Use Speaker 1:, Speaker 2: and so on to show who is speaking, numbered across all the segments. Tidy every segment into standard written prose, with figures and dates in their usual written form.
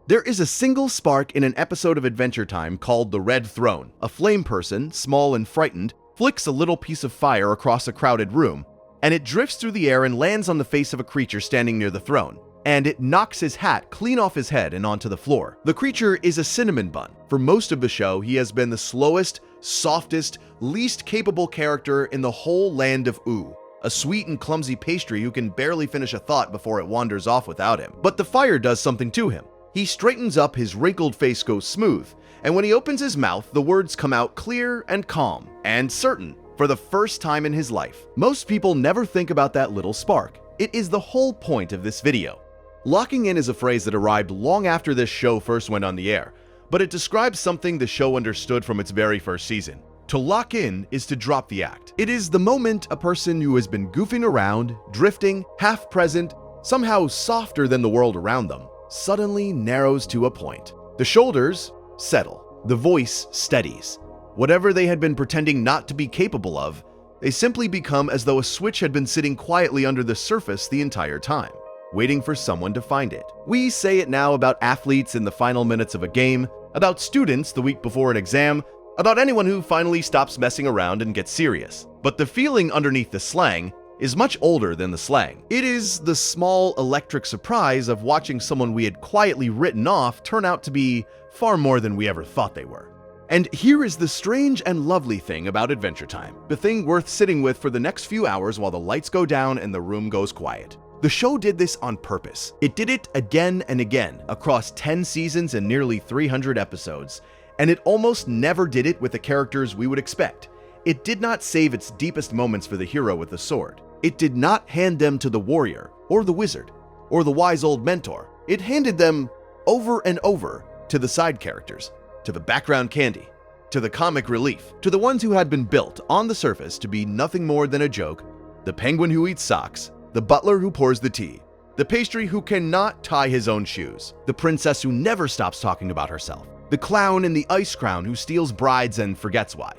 Speaker 1: There is a single spark in an episode of Adventure Time called The Red Throne. A flame person, small and frightened, flicks a little piece of fire across a crowded room, and it drifts through the air and lands on the face of a creature standing near the throne. And it knocks his hat clean off his head and onto the floor. The creature is a cinnamon bun. For most of the show, he has been the slowest, softest, least capable character in the whole land of Ooh. A sweet and clumsy pastry who can barely finish a thought before it wanders off without him. But the fire does something to him. He straightens up, his wrinkled face goes smooth, and when he opens his mouth, the words come out clear and calm and certain for the first time in his life. Most people never think about that little spark. It is the whole point of this video. Locking in is a phrase that arrived long after this show first went on the air, but it describes something the show understood from its very first season. To lock in is to drop the act. It is the moment a person who has been goofing around, drifting, half present, somehow softer than the world around them, suddenly narrows to a point. The shoulders settle. The voice steadies. Whatever they had been pretending not to be capable of, they simply become as though a switch had been sitting quietly under the surface the entire time, waiting for someone to find it. We say it now about athletes in the final minutes of a game, about students the week before an exam, about anyone who finally stops messing around and gets serious. But the feeling underneath the slang is much older than the slang. It is the small electric surprise of watching someone we had quietly written off turn out to be far more than we ever thought they were. And here is the strange and lovely thing about Adventure Time, the thing worth sitting with for the next few hours while the lights go down and the room goes quiet. The show did this on purpose. It did it again and again across 10 seasons and nearly 300 episodes, and it almost never did it with the characters we would expect. It did not save its deepest moments for the hero with the sword. It did not hand them to the warrior, or the wizard, or the wise old mentor. It handed them over and over to the side characters, to the background candy, to the comic relief, to the ones who had been built on the surface to be nothing more than a joke: the penguin who eats socks, the butler who pours the tea, the pastry who cannot tie his own shoes, the princess who never stops talking about herself, the clown in the ice crown who steals brides and forgets why.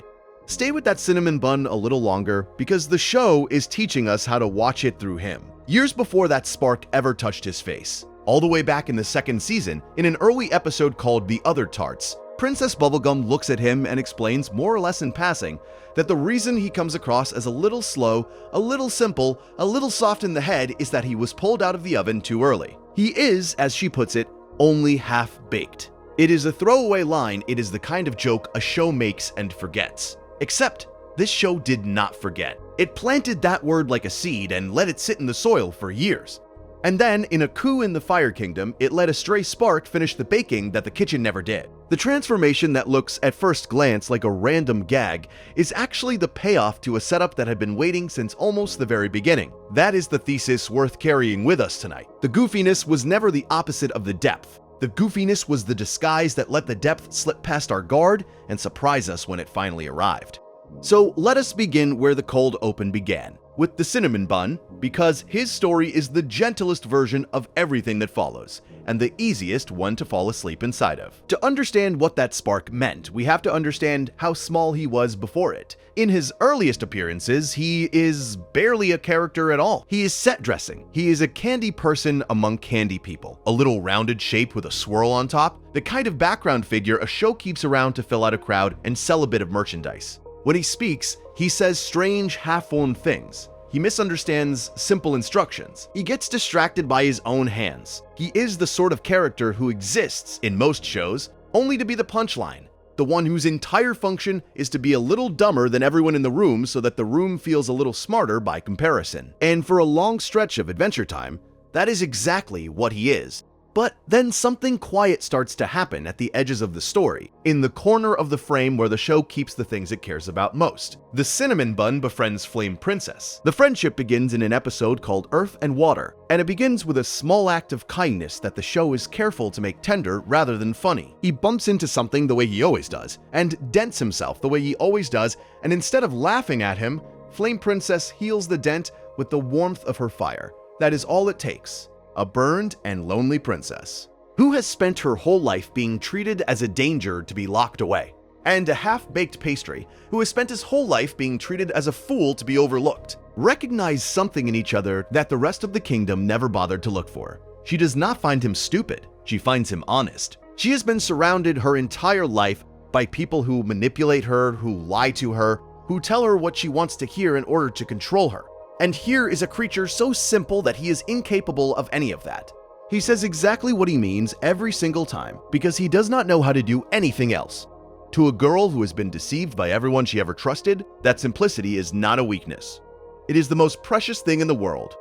Speaker 1: Stay with that cinnamon bun a little longer, because the show is teaching us how to watch it through him. Years before that spark ever touched his face, all the way back in the second season, in an early episode called The Other Tarts, Princess Bubblegum looks at him and explains, more or less in passing, that the reason he comes across as a little slow, a little simple, a little soft in the head is that he was pulled out of the oven too early. He is, as she puts it, only half-baked. It is a throwaway line. It is the kind of joke a show makes and forgets. Except, this show did not forget. It planted that word like a seed and let it sit in the soil for years. And then, in a coup in the Fire Kingdom, it let a stray spark finish the baking that the kitchen never did. The transformation that looks, at first glance, like a random gag is actually the payoff to a setup that had been waiting since almost the very beginning. That is the thesis worth carrying with us tonight. The goofiness was never the opposite of the depth. The goofiness was the disguise that let the depth slip past our guard and surprise us when it finally arrived. So let us begin where the cold open began, with the cinnamon bun, because his story is the gentlest version of everything that follows, and the easiest one to fall asleep inside of. To understand what that spark meant, we have to understand how small he was before it. In his earliest appearances, he is barely a character at all. He is set dressing. He is a candy person among candy people, a little rounded shape with a swirl on top, the kind of background figure a show keeps around to fill out a crowd and sell a bit of merchandise. When he speaks, he says strange, half-formed things. He misunderstands simple instructions. He gets distracted by his own hands. He is the sort of character who exists, in most shows, only to be the punchline, the one whose entire function is to be a little dumber than everyone in the room so that the room feels a little smarter by comparison. And for a long stretch of Adventure Time, that is exactly what he is. But then something quiet starts to happen at the edges of the story, in the corner of the frame where the show keeps the things it cares about most. The cinnamon bun befriends Flame Princess. The friendship begins in an episode called Earth and Water, and it begins with a small act of kindness that the show is careful to make tender rather than funny. He bumps into something the way he always does, and dents himself the way he always does, and instead of laughing at him, Flame Princess heals the dent with the warmth of her fire. That is all it takes. A burned and lonely princess, who has spent her whole life being treated as a danger to be locked away, and a half-baked pastry who has spent his whole life being treated as a fool to be overlooked, recognize something in each other that the rest of the kingdom never bothered to look for. She does not find him stupid. She finds him honest. She has been surrounded her entire life by people who manipulate her, who lie to her, who tell her what she wants to hear in order to control her. And here is a creature so simple that he is incapable of any of that. He says exactly what he means every single time because he does not know how to do anything else. To a girl who has been deceived by everyone she ever trusted, that simplicity is not a weakness. It is the most precious thing in the world.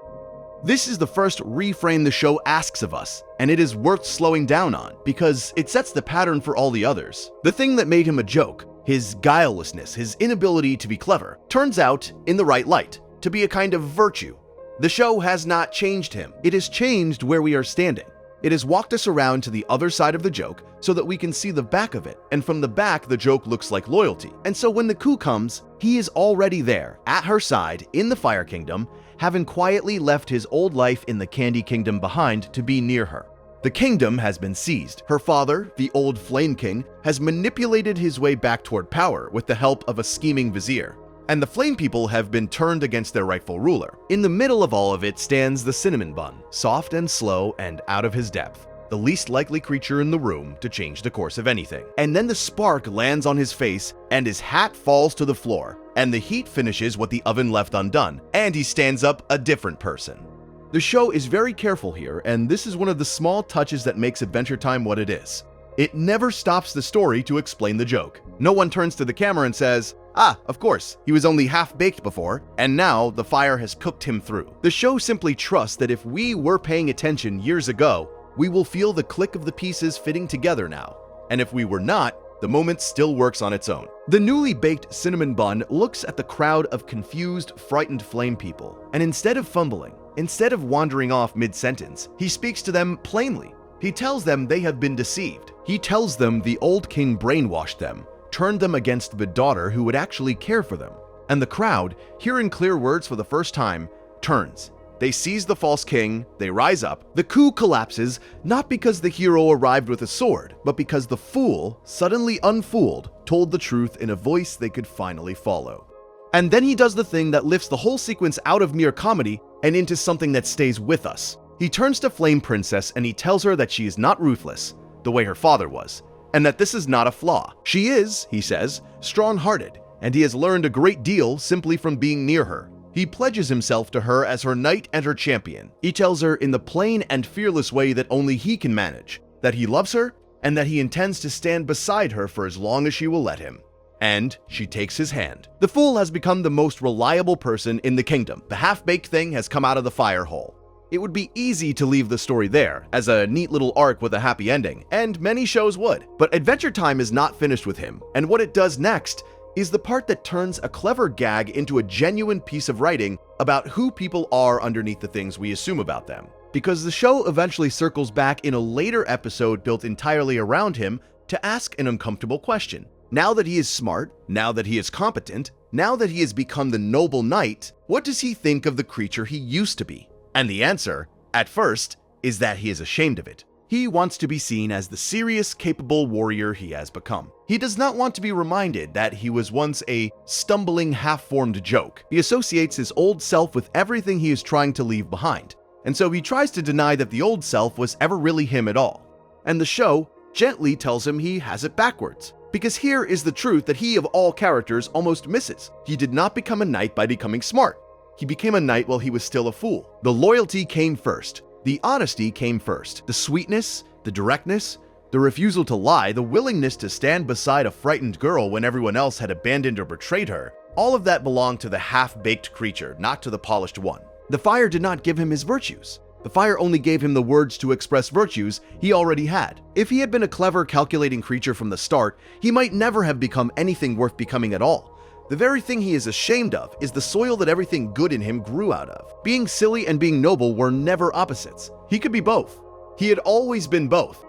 Speaker 1: This is the first reframe the show asks of us, and it is worth slowing down on because it sets the pattern for all the others. The thing that made him a joke, his guilelessness, his inability to be clever, turns out, in the right light, to be a kind of virtue. The show has not changed him. It has changed where we are standing. It has walked us around to the other side of the joke so that we can see the back of it, and from the back the joke looks like loyalty. And so when the coup comes, he is already there, at her side, in the Fire Kingdom, having quietly left his old life in the Candy Kingdom behind to be near her. The kingdom has been seized. Her father, the old Flame King, has manipulated his way back toward power with the help of a scheming vizier. And the Flame People have been turned against their rightful ruler. In the middle of all of it stands the Cinnamon Bun, soft and slow and out of his depth, the least likely creature in the room to change the course of anything. And then the spark lands on his face, and his hat falls to the floor, and the heat finishes what the oven left undone, and he stands up a different person. The show is very careful here, and this is one of the small touches that makes Adventure Time what it is. It never stops the story to explain the joke. No one turns to the camera and says, "Ah, of course, he was only half-baked before, and now the fire has cooked him through." The show simply trusts that if we were paying attention years ago, we will feel the click of the pieces fitting together now. And if we were not, the moment still works on its own. The newly baked Cinnamon Bun looks at the crowd of confused, frightened Flame People, and instead of fumbling, instead of wandering off mid-sentence, he speaks to them plainly. He tells them they have been deceived. He tells them the old king brainwashed them, turned them against the daughter who would actually care for them. And the crowd, hearing clear words for the first time, turns. They seize the false king, they rise up. The coup collapses, not because the hero arrived with a sword, but because the fool, suddenly unfooled, told the truth in a voice they could finally follow. And then he does the thing that lifts the whole sequence out of mere comedy and into something that stays with us. He turns to Flame Princess and he tells her that she is not ruthless, the way her father was, and that this is not a flaw. She is, he says, strong-hearted, and he has learned a great deal simply from being near her. He pledges himself to her as her knight and her champion. He tells her in the plain and fearless way that only he can manage, that he loves her, and that he intends to stand beside her for as long as she will let him. And she takes his hand. The fool has become the most reliable person in the kingdom. The half-baked thing has come out of the fire hole. It would be easy to leave the story there, as a neat little arc with a happy ending, and many shows would. But Adventure Time is not finished with him, and what it does next is the part that turns a clever gag into a genuine piece of writing about who people are underneath the things we assume about them. Because the show eventually circles back in a later episode built entirely around him to ask an uncomfortable question. Now that he is smart, now that he is competent, now that he has become the noble knight, what does he think of the creature he used to be? And the answer, at first, is that he is ashamed of it. He wants to be seen as the serious, capable warrior he has become. He does not want to be reminded that he was once a stumbling, half-formed joke. He associates his old self with everything he is trying to leave behind, and so he tries to deny that the old self was ever really him at all. And the show gently tells him he has it backwards. Because here is the truth that he of all characters almost misses. He did not become a knight by becoming smart. He became a knight while he was still a fool. The loyalty came first. The honesty came first. The sweetness, the directness, the refusal to lie, the willingness to stand beside a frightened girl when everyone else had abandoned or betrayed her, all of that belonged to the half-baked creature, not to the polished one. The fire did not give him his virtues. The fire only gave him the words to express virtues he already had. If he had been a clever, calculating creature from the start, he might never have become anything worth becoming at all. The very thing he is ashamed of is the soil that everything good in him grew out of. Being silly and being noble were never opposites. He could be both. He had always been both.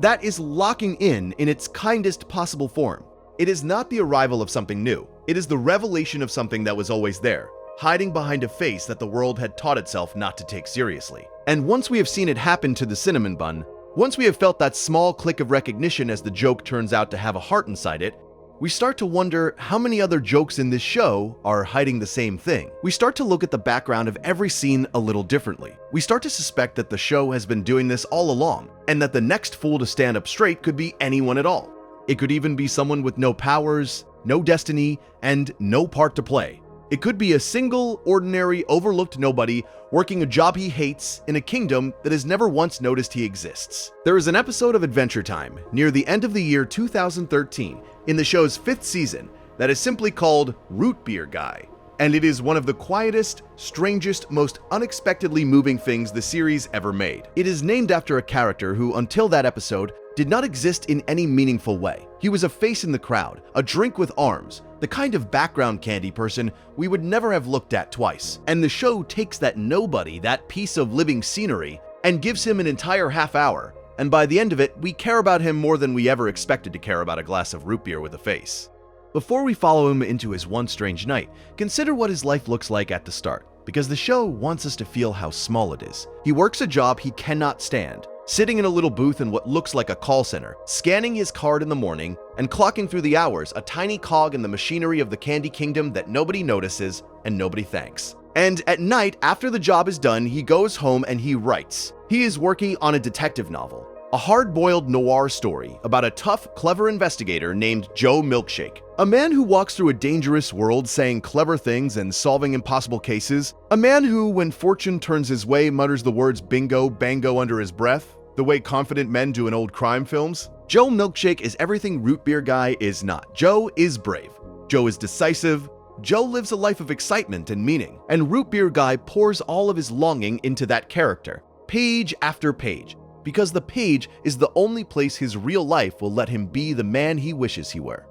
Speaker 1: That is locking in its kindest possible form. It is not the arrival of something new. It is the revelation of something that was always there, hiding behind a face that the world had taught itself not to take seriously. And once we have seen it happen to the Cinnamon Bun, once we have felt that small click of recognition as the joke turns out to have a heart inside it, we start to wonder how many other jokes in this show are hiding the same thing. We start to look at the background of every scene a little differently. We start to suspect that the show has been doing this all along, and that the next fool to stand up straight could be anyone at all. It could even be someone with no powers, no destiny, and no part to play. It could be a single, ordinary, overlooked nobody working a job he hates in a kingdom that has never once noticed he exists. There is an episode of Adventure Time near the end of the year 2013 in the show's 5th season that is simply called Root Beer Guy, and it is one of the quietest, strangest, most unexpectedly moving things the series ever made. It is named after a character who, until that episode, did not exist in any meaningful way. He was a face in the crowd, a drink with arms, the kind of background candy person we would never have looked at twice. And the show takes that nobody, that piece of living scenery, and gives him an entire half hour. And by the end of it, we care about him more than we ever expected to care about a glass of root beer with a face. Before we follow him into his one strange night, consider what his life looks like at the start, because the show wants us to feel how small it is. He works a job he cannot stand, sitting in a little booth in what looks like a call center, scanning his card in the morning, and clocking through the hours, a tiny cog in the machinery of the Candy Kingdom that nobody notices and nobody thanks. And at night, after the job is done, he goes home and he writes. He is working on a detective novel, a hard-boiled noir story about a tough, clever investigator named Joe Milkshake, a man who walks through a dangerous world saying clever things and solving impossible cases, a man who, when fortune turns his way, mutters the words bingo, bango under his breath, the way confident men do in old crime films. Joe Milkshake is everything Root Beer Guy is not. Joe is brave. Joe is decisive. Joe lives a life of excitement and meaning. And Root Beer Guy pours all of his longing into that character, page after page, because the page is the only place his real life will let him be the man he wishes he were.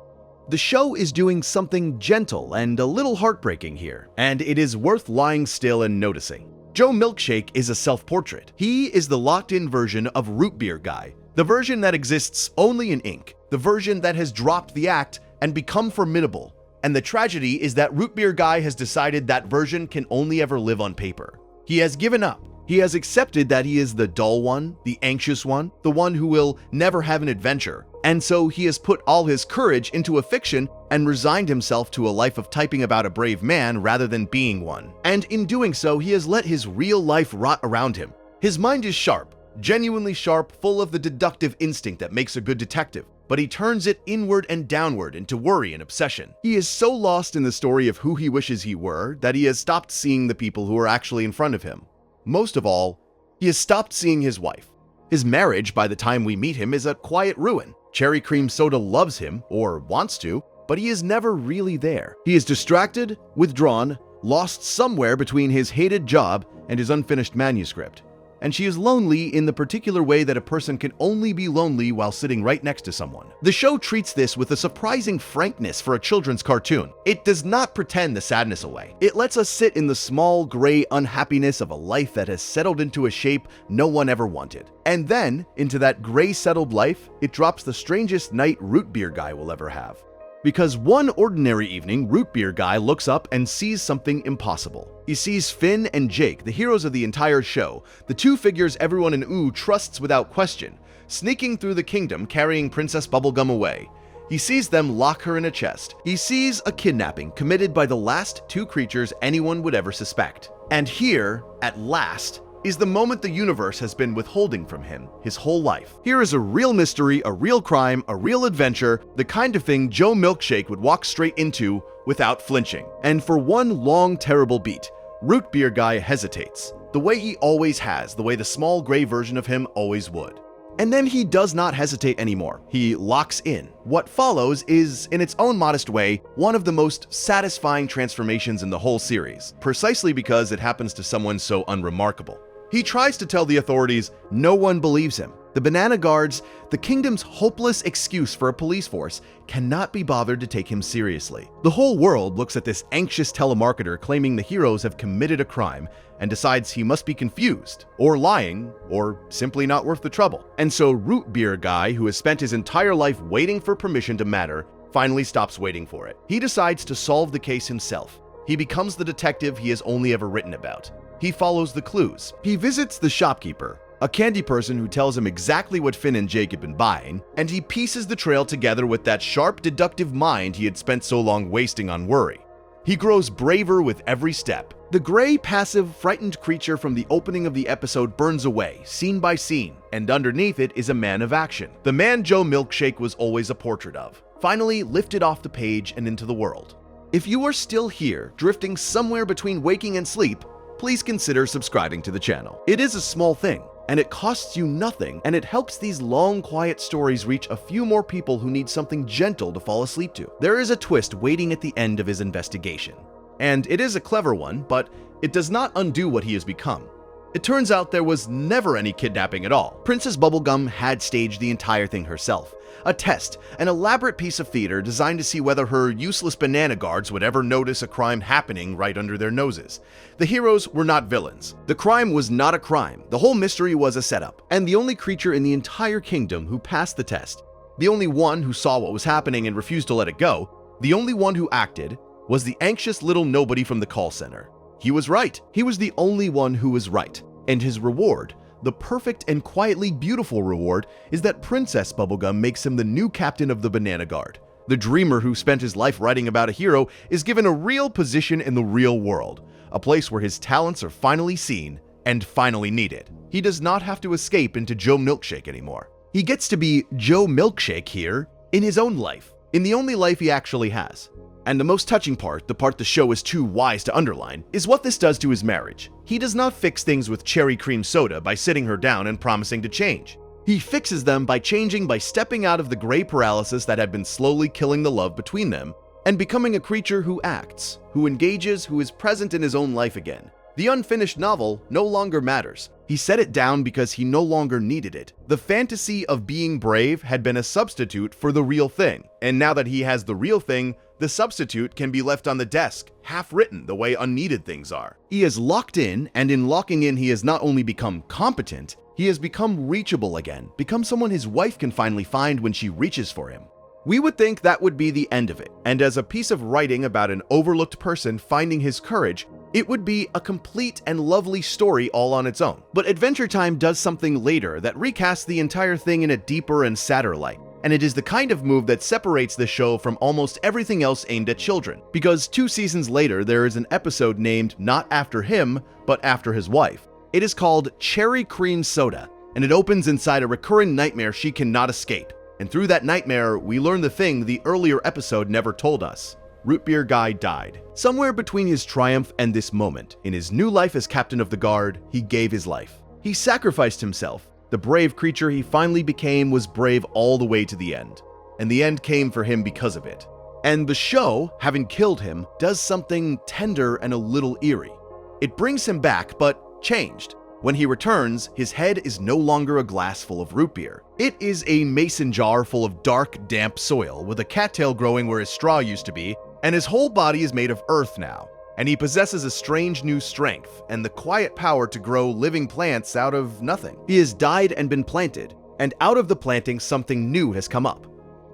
Speaker 1: The show is doing something gentle and a little heartbreaking here, and it is worth lying still and noticing. Joe Milkshake is a self-portrait. He is the locked-in version of Root Beer Guy, the version that exists only in ink, the version that has dropped the act and become formidable. And the tragedy is that Root Beer Guy has decided that version can only ever live on paper. He has given up. He has accepted that he is the dull one, the anxious one, the one who will never have an adventure. And so he has put all his courage into a fiction and resigned himself to a life of typing about a brave man rather than being one. And in doing so, he has let his real life rot around him. His mind is sharp, genuinely sharp, full of the deductive instinct that makes a good detective, but he turns it inward and downward into worry and obsession. He is so lost in the story of who he wishes he were that he has stopped seeing the people who are actually in front of him. Most of all, he has stopped seeing his wife. His marriage, by the time we meet him, is a quiet ruin. Cherry Cream Soda loves him, or wants to, but he is never really there. He is distracted, withdrawn, lost somewhere between his hated job and his unfinished manuscript. And she is lonely in the particular way that a person can only be lonely while sitting right next to someone. The show treats this with a surprising frankness for a children's cartoon. It does not pretend the sadness away. It lets us sit in the small, gray unhappiness of a life that has settled into a shape no one ever wanted. And then, into that gray settled life, it drops the strangest night Root Beer Guy will ever have. Because one ordinary evening, Root Beer Guy looks up and sees something impossible. He sees Finn and Jake, the heroes of the entire show, the two figures everyone in OO trusts without question, sneaking through the kingdom carrying Princess Bubblegum away. He sees them lock her in a chest. He sees a kidnapping committed by the last two creatures anyone would ever suspect. And here, at last, is the moment the universe has been withholding from him his whole life. Here is a real mystery, a real crime, a real adventure, the kind of thing Joe Milkshake would walk straight into without flinching. And for one long, terrible beat, Root Beer Guy hesitates, the way he always has, the way the small gray version of him always would. And then he does not hesitate anymore. He locks in. What follows is, in its own modest way, one of the most satisfying transformations in the whole series, precisely because it happens to someone so unremarkable. He tries to tell the authorities no one believes him. The banana guards, the kingdom's hopeless excuse for a police force, cannot be bothered to take him seriously. The whole world looks at this anxious telemarketer claiming the heroes have committed a crime and decides he must be confused, or lying, or simply not worth the trouble. And so Root Beer Guy, who has spent his entire life waiting for permission to matter, finally stops waiting for it. He decides to solve the case himself. He becomes the detective he has only ever written about. He follows the clues. He visits the shopkeeper, a candy person who tells him exactly what Finn and Jake had been buying, and he pieces the trail together with that sharp, deductive mind he had spent so long wasting on worry. He grows braver with every step. The gray, passive, frightened creature from the opening of the episode burns away, scene by scene, and underneath it is a man of action. The man Joe Milkshake was always a portrait of, finally lifted off the page and into the world. If you are still here, drifting somewhere between waking and sleep, please consider subscribing to the channel. It is a small thing, and it costs you nothing, and it helps these long, quiet stories reach a few more people who need something gentle to fall asleep to. There is a twist waiting at the end of his investigation, and it is a clever one, but it does not undo what he has become. It turns out there was never any kidnapping at all. Princess Bubblegum had staged the entire thing herself. A test, an elaborate piece of theater designed to see whether her useless banana guards would ever notice a crime happening right under their noses. The heroes were not villains. The crime was not a crime. The whole mystery was a setup. And the only creature in the entire kingdom who passed the test, the only one who saw what was happening and refused to let it go, the only one who acted, was the anxious little nobody from the call center. He was right. He was the only one who was right. And his reward, the perfect and quietly beautiful reward, is that Princess Bubblegum makes him the new captain of the Banana Guard. The dreamer who spent his life writing about a hero is given a real position in the real world, a place where his talents are finally seen and finally needed. He does not have to escape into Joe Milkshake anymore. He gets to be Joe Milkshake here in his own life, in the only life he actually has. And the most touching part, the part the show is too wise to underline, is what this does to his marriage. He does not fix things with cherry cream soda by sitting her down and promising to change. He fixes them by changing, by stepping out of the gray paralysis that had been slowly killing the love between them, and becoming a creature who acts, who engages, who is present in his own life again. The unfinished novel no longer matters. He set it down because he no longer needed it. The fantasy of being brave had been a substitute for the real thing, and now that he has the real thing, the substitute can be left on the desk, half-written the way unneeded things are. He is locked in, and in locking in he has not only become competent, he has become reachable again, become someone his wife can finally find when she reaches for him. We would think that would be the end of it, and as a piece of writing about an overlooked person finding his courage, it would be a complete and lovely story all on its own. But Adventure Time does something later that recasts the entire thing in a deeper and sadder light. And it is the kind of move that separates the show from almost everything else aimed at children. Because 2 seasons later, there is an episode named not after him, but after his wife. It is called Cherry Cream Soda, and it opens inside a recurring nightmare she cannot escape. And through that nightmare, we learn the thing the earlier episode never told us. Root Beer Guy died. Somewhere between his triumph and this moment, in his new life as captain of the guard, he gave his life. He sacrificed himself. The brave creature he finally became was brave all the way to the end. And the end came for him because of it. And the show, having killed him, does something tender and a little eerie. It brings him back, but changed. When he returns, his head is no longer a glass full of root beer. It is a mason jar full of dark, damp soil with a cattail growing where his straw used to be, and his whole body is made of earth now. And he possesses a strange new strength and the quiet power to grow living plants out of nothing. He has died and been planted, and out of the planting something new has come up.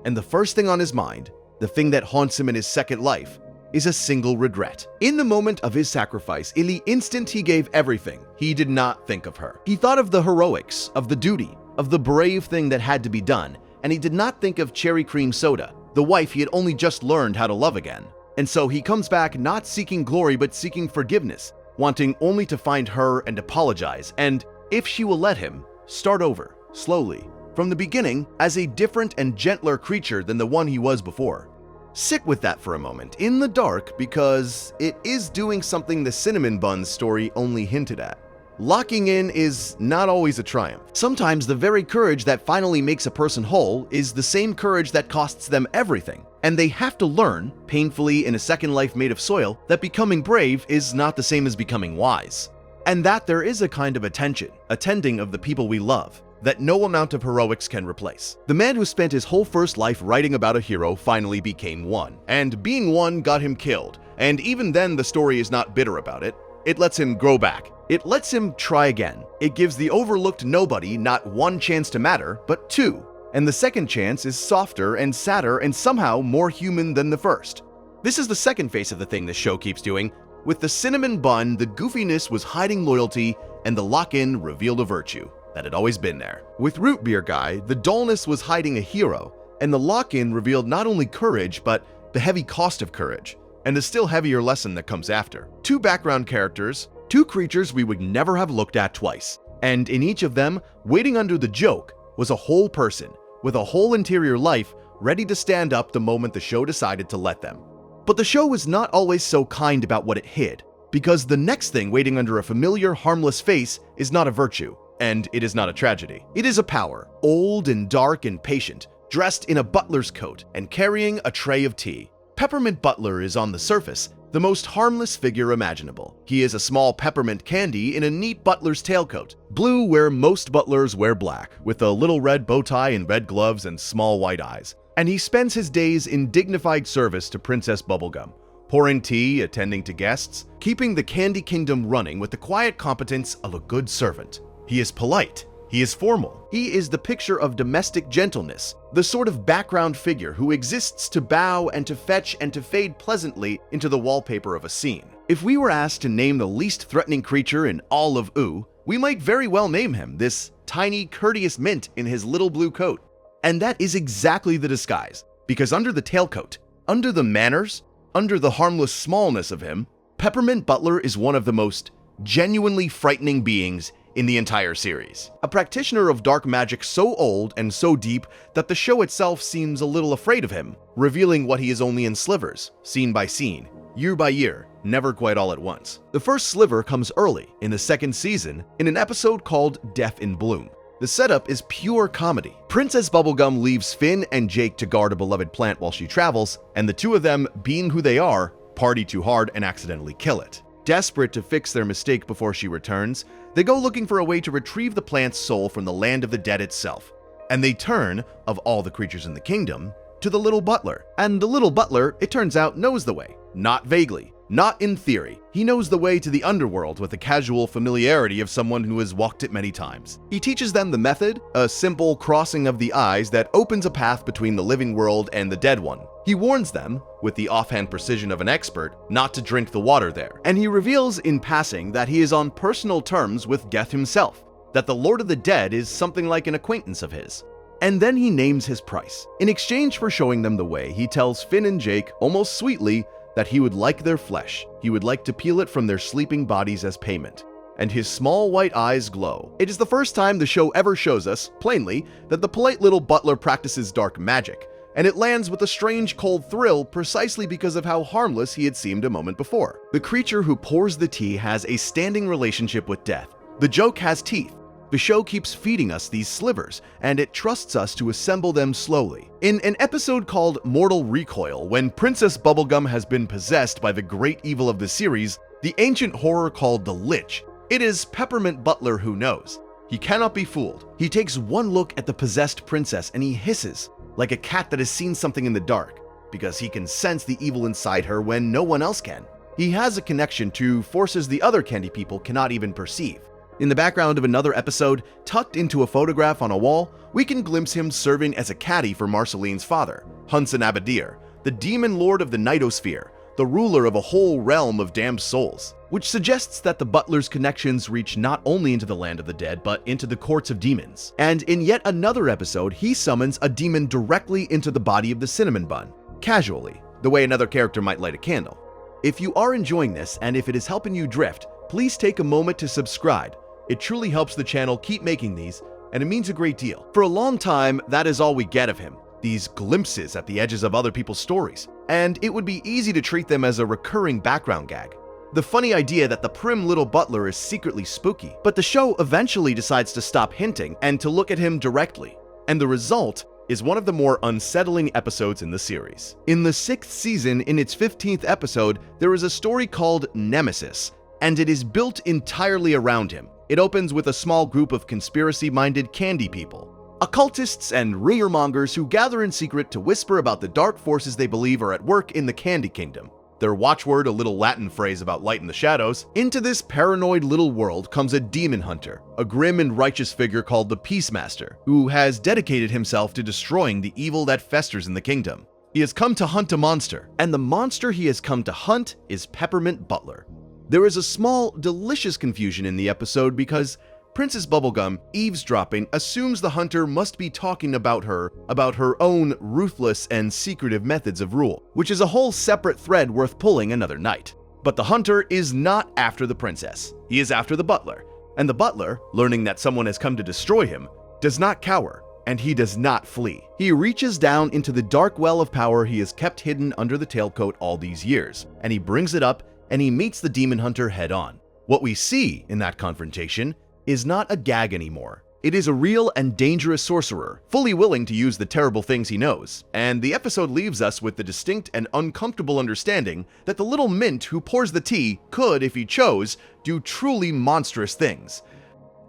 Speaker 1: And the first thing on his mind, the thing that haunts him in his second life, is a single regret. In the moment of his sacrifice, in the instant he gave everything, he did not think of her. He thought of the heroics, of the duty, of the brave thing that had to be done, and he did not think of Cherry Cream Soda, the wife he had only just learned how to love again. And so he comes back not seeking glory but seeking forgiveness, wanting only to find her and apologize, and, if she will let him, start over, slowly, from the beginning, as a different and gentler creature than the one he was before. Sit with that for a moment, in the dark, because it is doing something the Cinnamon Buns story only hinted at. Locking in is not always a triumph. Sometimes the very courage that finally makes a person whole is the same courage that costs them everything. And they have to learn, painfully in a second life made of soil, that becoming brave is not the same as becoming wise. And that there is a kind of attention, a tending of the people we love, that no amount of heroics can replace. The man who spent his whole first life writing about a hero finally became one. And being one got him killed. And even then the story is not bitter about it. It lets him grow back. It lets him try again. It gives the overlooked nobody not one chance to matter, but 2. And the second chance is softer and sadder and somehow more human than the first. This is the second face of the thing this show keeps doing. With the cinnamon bun, the goofiness was hiding loyalty, and the lock-in revealed a virtue. that had always been there. With Root Beer Guy, the dullness was hiding a hero, and the lock-in revealed not only courage, but the heavy cost of courage, and the still heavier lesson that comes after. Two background characters, two creatures we would never have looked at twice, and in each of them, waiting under the joke, was a whole person, with a whole interior life ready to stand up the moment the show decided to let them. But the show was not always so kind about what it hid, because the next thing waiting under a familiar, harmless face is not a virtue, and it is not a tragedy. It is a power, old and dark and patient, dressed in a butler's coat and carrying a tray of tea. Peppermint Butler is on the surface the most harmless figure imaginable. He is a small peppermint candy in a neat butler's tailcoat, blue where most butlers wear black, with a little red bow tie and red gloves and small white eyes. And he spends his days in dignified service to Princess Bubblegum, pouring tea, attending to guests, keeping the Candy Kingdom running with the quiet competence of a good servant. He is polite. He is formal. He is the picture of domestic gentleness, the sort of background figure who exists to bow and to fetch and to fade pleasantly into the wallpaper of a scene. If we were asked to name the least threatening creature in all of Oo, we might very well name him this tiny, courteous mint in his little blue coat. And that is exactly the disguise, because under the tailcoat, under the manners, under the harmless smallness of him, Peppermint Butler is one of the most genuinely frightening beings in the entire series. A practitioner of dark magic so old and so deep that the show itself seems a little afraid of him, revealing what he is only in slivers, scene by scene, year by year, never quite all at once. The first sliver comes early, in the second season, in an episode called Death in Bloom. The setup is pure comedy. Princess Bubblegum leaves Finn and Jake to guard a beloved plant while she travels, and the two of them, being who they are, party too hard and accidentally kill it. Desperate to fix their mistake before she returns, they go looking for a way to retrieve the plant's soul from the land of the dead itself. And they turn, of all the creatures in the kingdom, to the little butler. And the little butler, it turns out, knows the way. Not vaguely. Not in theory. He knows the way to the underworld with the casual familiarity of someone who has walked it many times. He teaches them the method, a simple crossing of the eyes that opens a path between the living world and the dead one. He warns them, with the offhand precision of an expert, not to drink the water there. And he reveals in passing that he is on personal terms with Death himself, that the Lord of the Dead is something like an acquaintance of his. And then he names his price. In exchange for showing them the way, he tells Finn and Jake, almost sweetly, that he would like their flesh. He would like to peel it from their sleeping bodies as payment. And his small white eyes glow. It is the first time the show ever shows us, plainly, that the polite little butler practices dark magic, and it lands with a strange cold thrill precisely because of how harmless he had seemed a moment before. The creature who pours the tea has a standing relationship with death. The joke has teeth. The show keeps feeding us these slivers, and it trusts us to assemble them slowly. In an episode called Mortal Recoil, when Princess Bubblegum has been possessed by the great evil of the series, the ancient horror called the Lich, it is Peppermint Butler who knows. He cannot be fooled. He takes one look at the possessed princess and he hisses, like a cat that has seen something in the dark, because he can sense the evil inside her when no one else can. He has a connection to forces the other candy people cannot even perceive. In the background of another episode, tucked into a photograph on a wall, we can glimpse him serving as a caddy for Marceline's father, Hunson Abadir, the demon lord of the Nightosphere, the ruler of a whole realm of damned souls, which suggests that the butler's connections reach not only into the land of the dead, but into the courts of demons. And in yet another episode, he summons a demon directly into the body of the cinnamon bun, casually, the way another character might light a candle. If you are enjoying this, and if it is helping you drift, please take a moment to subscribe. It truly helps the channel keep making these, and it means a great deal. For a long time, that is all we get of him, these glimpses at the edges of other people's stories, and it would be easy to treat them as a recurring background gag. The funny idea that the prim little butler is secretly spooky, but the show eventually decides to stop hinting and to look at him directly, and the result is one of the more unsettling episodes in the series. In the 6th season, in its 15th episode, there is a story called Nemesis, and it is built entirely around him. It opens with a small group of conspiracy-minded candy people, occultists and ringermongers who gather in secret to whisper about the dark forces they believe are at work in the Candy Kingdom. Their watchword, a little Latin phrase about light in the shadows. Into this paranoid little world comes a demon hunter, a grim and righteous figure called the Peacemaster, who has dedicated himself to destroying the evil that festers in the kingdom. He has come to hunt a monster, and the monster he has come to hunt is Peppermint Butler. There is a small, delicious confusion in the episode because Princess Bubblegum, eavesdropping, assumes the hunter must be talking about her own ruthless and secretive methods of rule, which is a whole separate thread worth pulling another night. But the hunter is not after the princess. He is after the butler. And the butler, learning that someone has come to destroy him, does not cower, and he does not flee. He reaches down into the dark well of power he has kept hidden under the tailcoat all these years, and he brings it up, and he meets the demon hunter head on. What we see in that confrontation is not a gag anymore. It is a real and dangerous sorcerer, fully willing to use the terrible things he knows, and the episode leaves us with the distinct and uncomfortable understanding that the little mint who pours the tea could, if he chose, do truly monstrous things.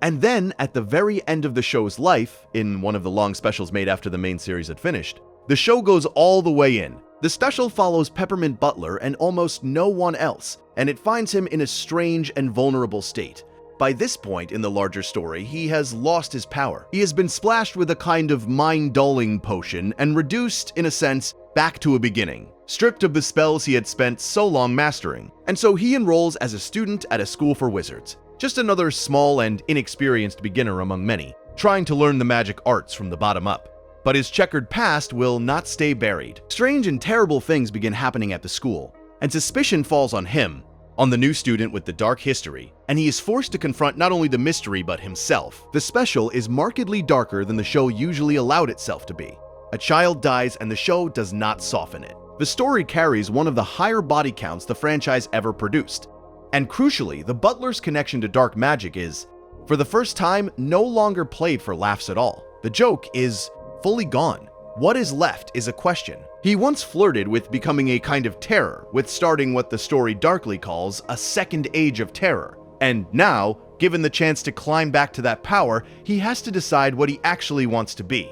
Speaker 1: And then, at the very end of the show's life, in one of the long specials made after the main series had finished, the show goes all the way in. The special follows Peppermint Butler and almost no one else, and it finds him in a strange and vulnerable state. By this point in the larger story, he has lost his power. He has been splashed with a kind of mind-dulling potion and reduced, in a sense, back to a beginning, stripped of the spells he had spent so long mastering. And so he enrolls as a student at a school for wizards. Just another small and inexperienced beginner among many, trying to learn the magic arts from the bottom up. But his checkered past will not stay buried. Strange and terrible things begin happening at the school, and suspicion falls on him, on the new student with the dark history, and he is forced to confront not only the mystery but himself. The special is markedly darker than the show usually allowed itself to be. A child dies and the show does not soften it. The story carries one of the higher body counts the franchise ever produced. And crucially, the butler's connection to dark magic is, for the first time, no longer played for laughs at all. The joke is fully gone. What is left is a question. He once flirted with becoming a kind of terror, with starting what the story darkly calls a second age of terror. And now, given the chance to climb back to that power, he has to decide what he actually wants to be.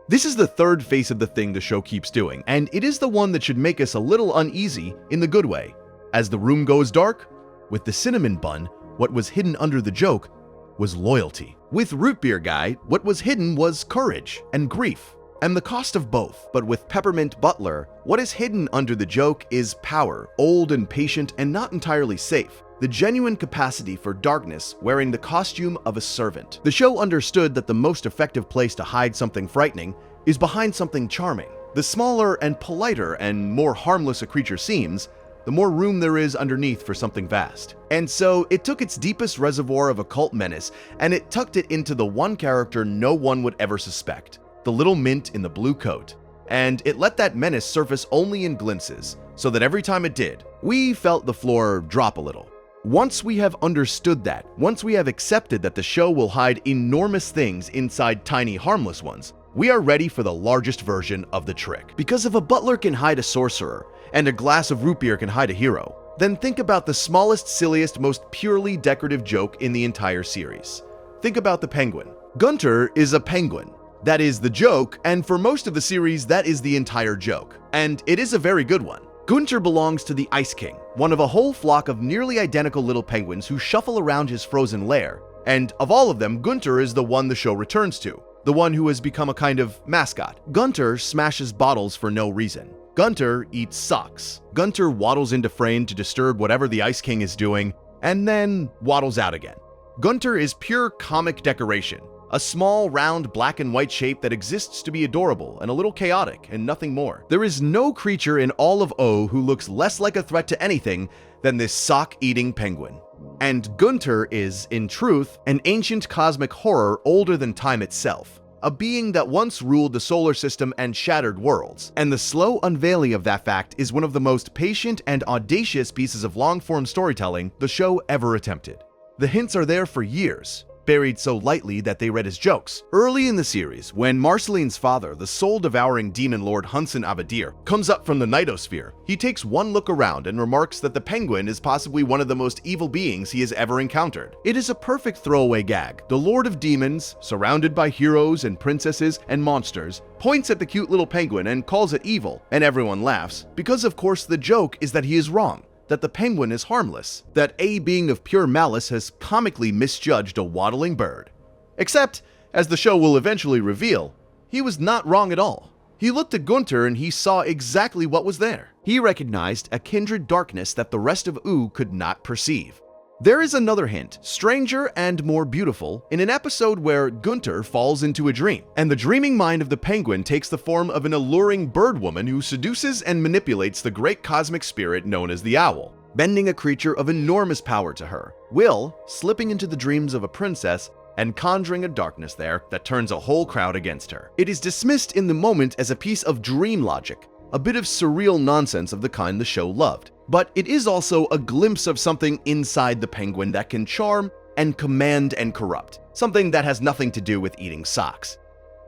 Speaker 1: This is the third face of the thing the show keeps doing, and it is the one that should make us a little uneasy in the good way. As the room goes dark, with the cinnamon bun, what was hidden under the joke was loyalty. With Root Beer Guy, what was hidden was courage and grief, and the cost of both. But with Peppermint Butler, what is hidden under the joke is power, old and patient and not entirely safe. The genuine capacity for darkness wearing the costume of a servant. The show understood that the most effective place to hide something frightening is behind something charming. The smaller and politer and more harmless a creature seems, the more room there is underneath for something vast. And so it took its deepest reservoir of occult menace and it tucked it into the one character no one would ever suspect, the little mint in the blue coat. And it let that menace surface only in glimpses, so that every time it did, we felt the floor drop a little. Once we have understood that, once we have accepted that the show will hide enormous things inside tiny harmless ones, we are ready for the largest version of the trick. Because if a butler can hide a sorcerer, and a glass of root beer can hide a hero, then think about the smallest, silliest, most purely decorative joke in the entire series. Think about the penguin. Gunter is a penguin. That is the joke, and for most of the series, that is the entire joke. And it is a very good one. Gunter belongs to the Ice King, one of a whole flock of nearly identical little penguins who shuffle around his frozen lair. And of all of them, Gunter is the one the show returns to, the one who has become a kind of mascot. Gunter smashes bottles for no reason. Gunter eats socks. Gunter waddles into frame to disturb whatever the Ice King is doing, and then waddles out again. Gunter is pure comic decoration, a small, round, black and white shape that exists to be adorable and a little chaotic and nothing more. There is no creature in all of O who looks less like a threat to anything than this sock-eating penguin. And Gunter is, in truth, an ancient cosmic horror older than time itself. A being that once ruled the solar system and shattered worlds, and the slow unveiling of that fact is one of the most patient and audacious pieces of long-form storytelling the show ever attempted. The hints are there for years, buried so lightly that they read as jokes. Early in the series, when Marceline's father, the soul-devouring demon lord Hunson Abadir, comes up from the Nightosphere, he takes one look around and remarks that the penguin is possibly one of the most evil beings he has ever encountered. It is a perfect throwaway gag. The Lord of Demons, surrounded by heroes and princesses and monsters, points at the cute little penguin and calls it evil, and everyone laughs, because of course the joke is that he is wrong. That the penguin is harmless, that a being of pure malice has comically misjudged a waddling bird. Except, as the show will eventually reveal, he was not wrong at all. He looked at Gunter and he saw exactly what was there. He recognized a kindred darkness that the rest of Oo could not perceive. There is another hint, stranger and more beautiful, in an episode where Gunter falls into a dream, and the dreaming mind of the penguin takes the form of an alluring bird woman who seduces and manipulates the great cosmic spirit known as the owl, bending a creature of enormous power to her, Will slipping into the dreams of a princess and conjuring a darkness there that turns a whole crowd against her. It is dismissed in the moment as a piece of dream logic, a bit of surreal nonsense of the kind the show loved. But it is also a glimpse of something inside the penguin that can charm and command and corrupt, something that has nothing to do with eating socks.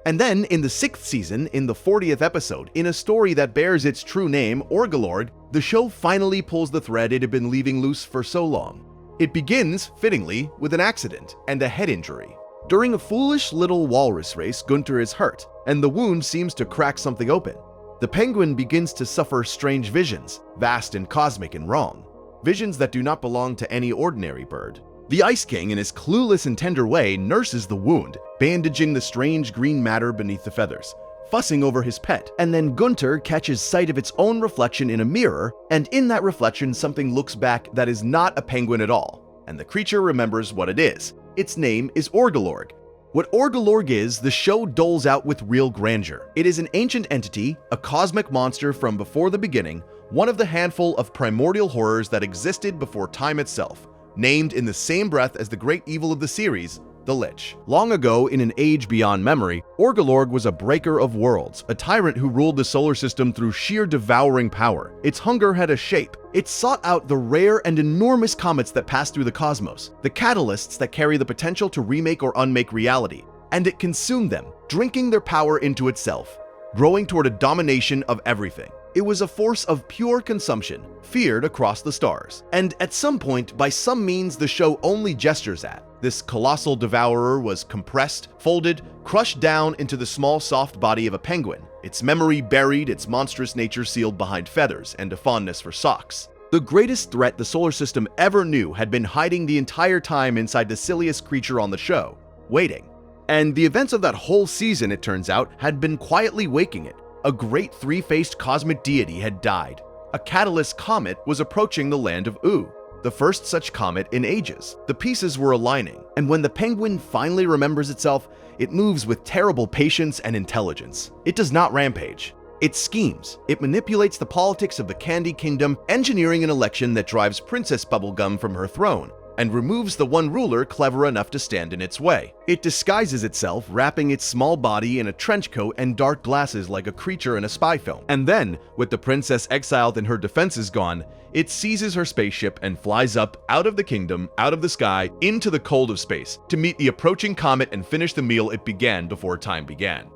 Speaker 1: And then, in the 6th season, in the 40th episode, in a story that bears its true name, Orgelord, the show finally pulls the thread it had been leaving loose for so long. It begins, fittingly, with an accident and a head injury. During a foolish little walrus race, Gunter is hurt, and the wound seems to crack something open. The penguin begins to suffer strange visions, vast and cosmic and wrong. Visions that do not belong to any ordinary bird. The Ice King, in his clueless and tender way, nurses the wound, bandaging the strange green matter beneath the feathers, fussing over his pet. And then Gunter catches sight of its own reflection in a mirror, and in that reflection something looks back that is not a penguin at all, and the creature remembers what it is. Its name is Orgelorg. What Orgelorg is, the show doles out with real grandeur. It is an ancient entity, a cosmic monster from before the beginning, one of the handful of primordial horrors that existed before time itself, named in the same breath as the great evil of the series, the Lich. Long ago, in an age beyond memory, Orgelorg was a breaker of worlds, a tyrant who ruled the solar system through sheer devouring power. Its hunger had a shape. It sought out the rare and enormous comets that pass through the cosmos, the catalysts that carry the potential to remake or unmake reality, and it consumed them, drinking their power into itself, growing toward a domination of everything. It was a force of pure consumption, feared across the stars. And at some point, by some means the show only gestures at, this colossal devourer was compressed, folded, crushed down into the small soft body of a penguin, its memory buried, its monstrous nature sealed behind feathers and a fondness for socks. The greatest threat the solar system ever knew had been hiding the entire time inside the silliest creature on the show, waiting. And the events of that whole season, it turns out, had been quietly waking it. A great three-faced cosmic deity had died. A catalyst comet was approaching the land of U, the first such comet in ages. The pieces were aligning, and when the penguin finally remembers itself, it moves with terrible patience and intelligence. It does not rampage. It schemes. It manipulates the politics of the Candy Kingdom, engineering an election that drives Princess Bubblegum from her throne, and removes the one ruler clever enough to stand in its way. It disguises itself, wrapping its small body in a trench coat and dark glasses like a creature in a spy film. And then, with the princess exiled and her defenses gone, it seizes her spaceship and flies up, out of the kingdom, out of the sky, into the cold of space, to meet the approaching comet and finish the meal it began before time began.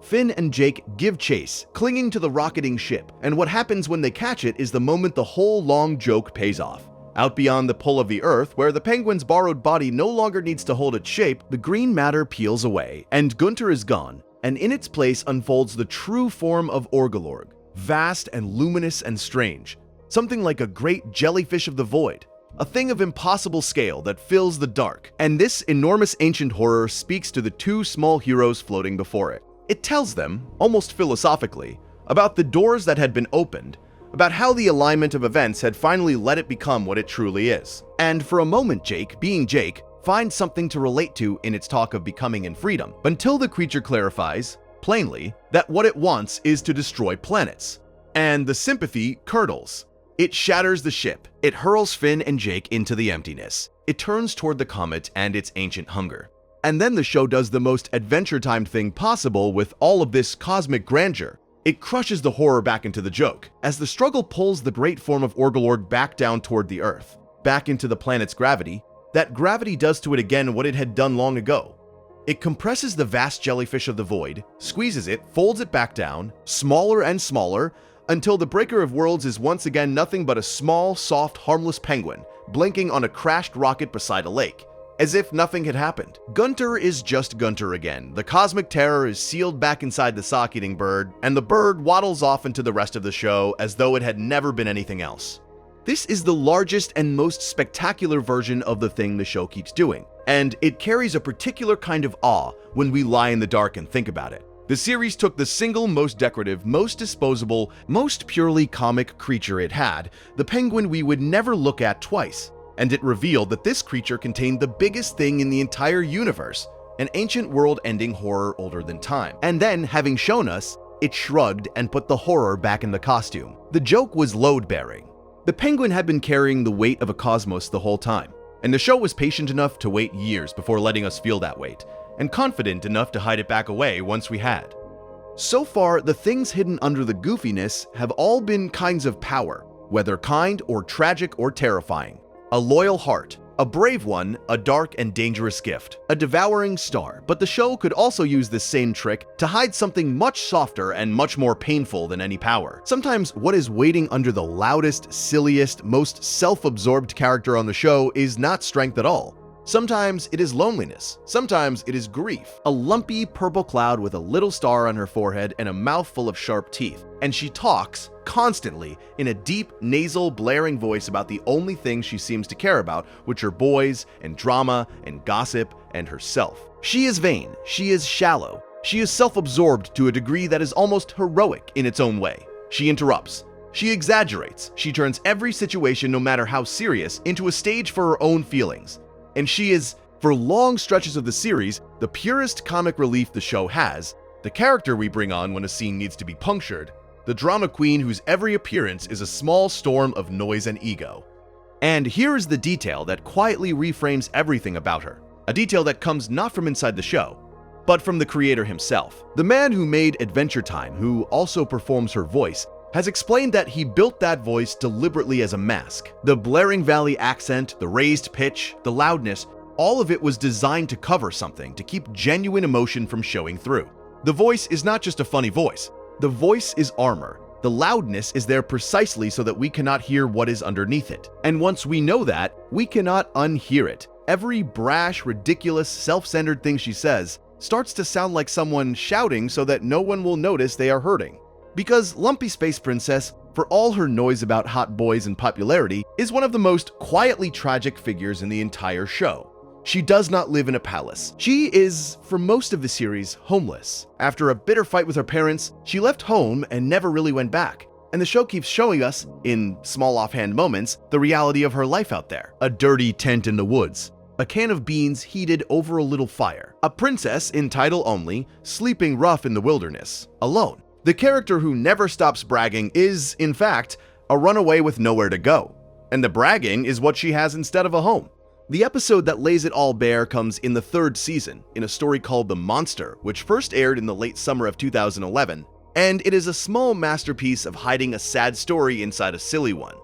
Speaker 1: Finn and Jake give chase, clinging to the rocketing ship, and what happens when they catch it is the moment the whole long joke pays off. Out beyond the pull of the Earth, where the penguin's borrowed body no longer needs to hold its shape, the green matter peels away, and Gunter is gone, and in its place unfolds the true form of Orgelorg, vast and luminous and strange, something like a great jellyfish of the void, a thing of impossible scale that fills the dark. And this enormous ancient horror speaks to the two small heroes floating before it. It tells them, almost philosophically, about the doors that had been opened, about how the alignment of events had finally let it become what it truly is. And for a moment, Jake, being Jake, finds something to relate to in its talk of becoming and freedom, until the creature clarifies, plainly, that what it wants is to destroy planets. And the sympathy curdles. It shatters the ship. It hurls Finn and Jake into the emptiness. It turns toward the comet and its ancient hunger. And then the show does the most adventure-timed thing possible with all of this cosmic grandeur. It crushes the horror back into the joke, as the struggle pulls the great form of Orgelord back down toward the Earth, back into the planet's gravity. That gravity does to it again what it had done long ago. It compresses the vast jellyfish of the void, squeezes it, folds it back down, smaller and smaller, until the Breaker of Worlds is once again nothing but a small, soft, harmless penguin, blinking on a crashed rocket beside a lake, as if nothing had happened. Gunter is just Gunter again. The cosmic terror is sealed back inside the sock-eating bird, and the bird waddles off into the rest of the show as though it had never been anything else. This is the largest and most spectacular version of the thing the show keeps doing, and it carries a particular kind of awe when we lie in the dark and think about it. The series took the single most decorative, most disposable, most purely comic creature it had, the penguin we would never look at twice, and it revealed that this creature contained the biggest thing in the entire universe, an ancient world-ending horror older than time. And then, having shown us, it shrugged and put the horror back in the costume. The joke was load-bearing. The penguin had been carrying the weight of a cosmos the whole time, and the show was patient enough to wait years before letting us feel that weight, and confident enough to hide it back away once we had. So far, the things hidden under the goofiness have all been kinds of power, whether kind or tragic or terrifying. A loyal heart, a brave one, a dark and dangerous gift, a devouring star. But the show could also use this same trick to hide something much softer and much more painful than any power. Sometimes what is waiting under the loudest, silliest, most self-absorbed character on the show is not strength at all. Sometimes it is loneliness. Sometimes it is grief. A lumpy purple cloud with a little star on her forehead and a mouth full of sharp teeth. And she talks constantly in a deep, nasal, blaring voice about the only thing she seems to care about, which are boys and drama and gossip and herself. She is vain. She is shallow. She is self-absorbed to a degree that is almost heroic in its own way. She interrupts. She exaggerates. She turns every situation, no matter how serious, into a stage for her own feelings. And she is, for long stretches of the series, the purest comic relief the show has, the character we bring on when a scene needs to be punctured, the drama queen whose every appearance is a small storm of noise and ego. And here is the detail that quietly reframes everything about her, a detail that comes not from inside the show, but from the creator himself. The man who made Adventure Time, who also performs her voice, has explained that he built that voice deliberately as a mask. The blaring valley accent, the raised pitch, the loudness, all of it was designed to cover something, to keep genuine emotion from showing through. The voice is not just a funny voice. The voice is armor. The loudness is there precisely so that we cannot hear what is underneath it. And once we know that, we cannot unhear it. Every brash, ridiculous, self-centered thing she says starts to sound like someone shouting so that no one will notice they are hurting. Because Lumpy Space Princess, for all her noise about hot boys and popularity, is one of the most quietly tragic figures in the entire show. She does not live in a palace. She is, for most of the series, homeless. After a bitter fight with her parents, she left home and never really went back. And the show keeps showing us, in small offhand moments, the reality of her life out there. A dirty tent in the woods. A can of beans heated over a little fire. A princess, in title only, sleeping rough in the wilderness, alone. The character who never stops bragging is, in fact, a runaway with nowhere to go. And the bragging is what she has instead of a home. The episode that lays it all bare comes in the 3rd season, in a story called The Monster, which first aired in the late summer of 2011, and it is a small masterpiece of hiding a sad story inside a silly one.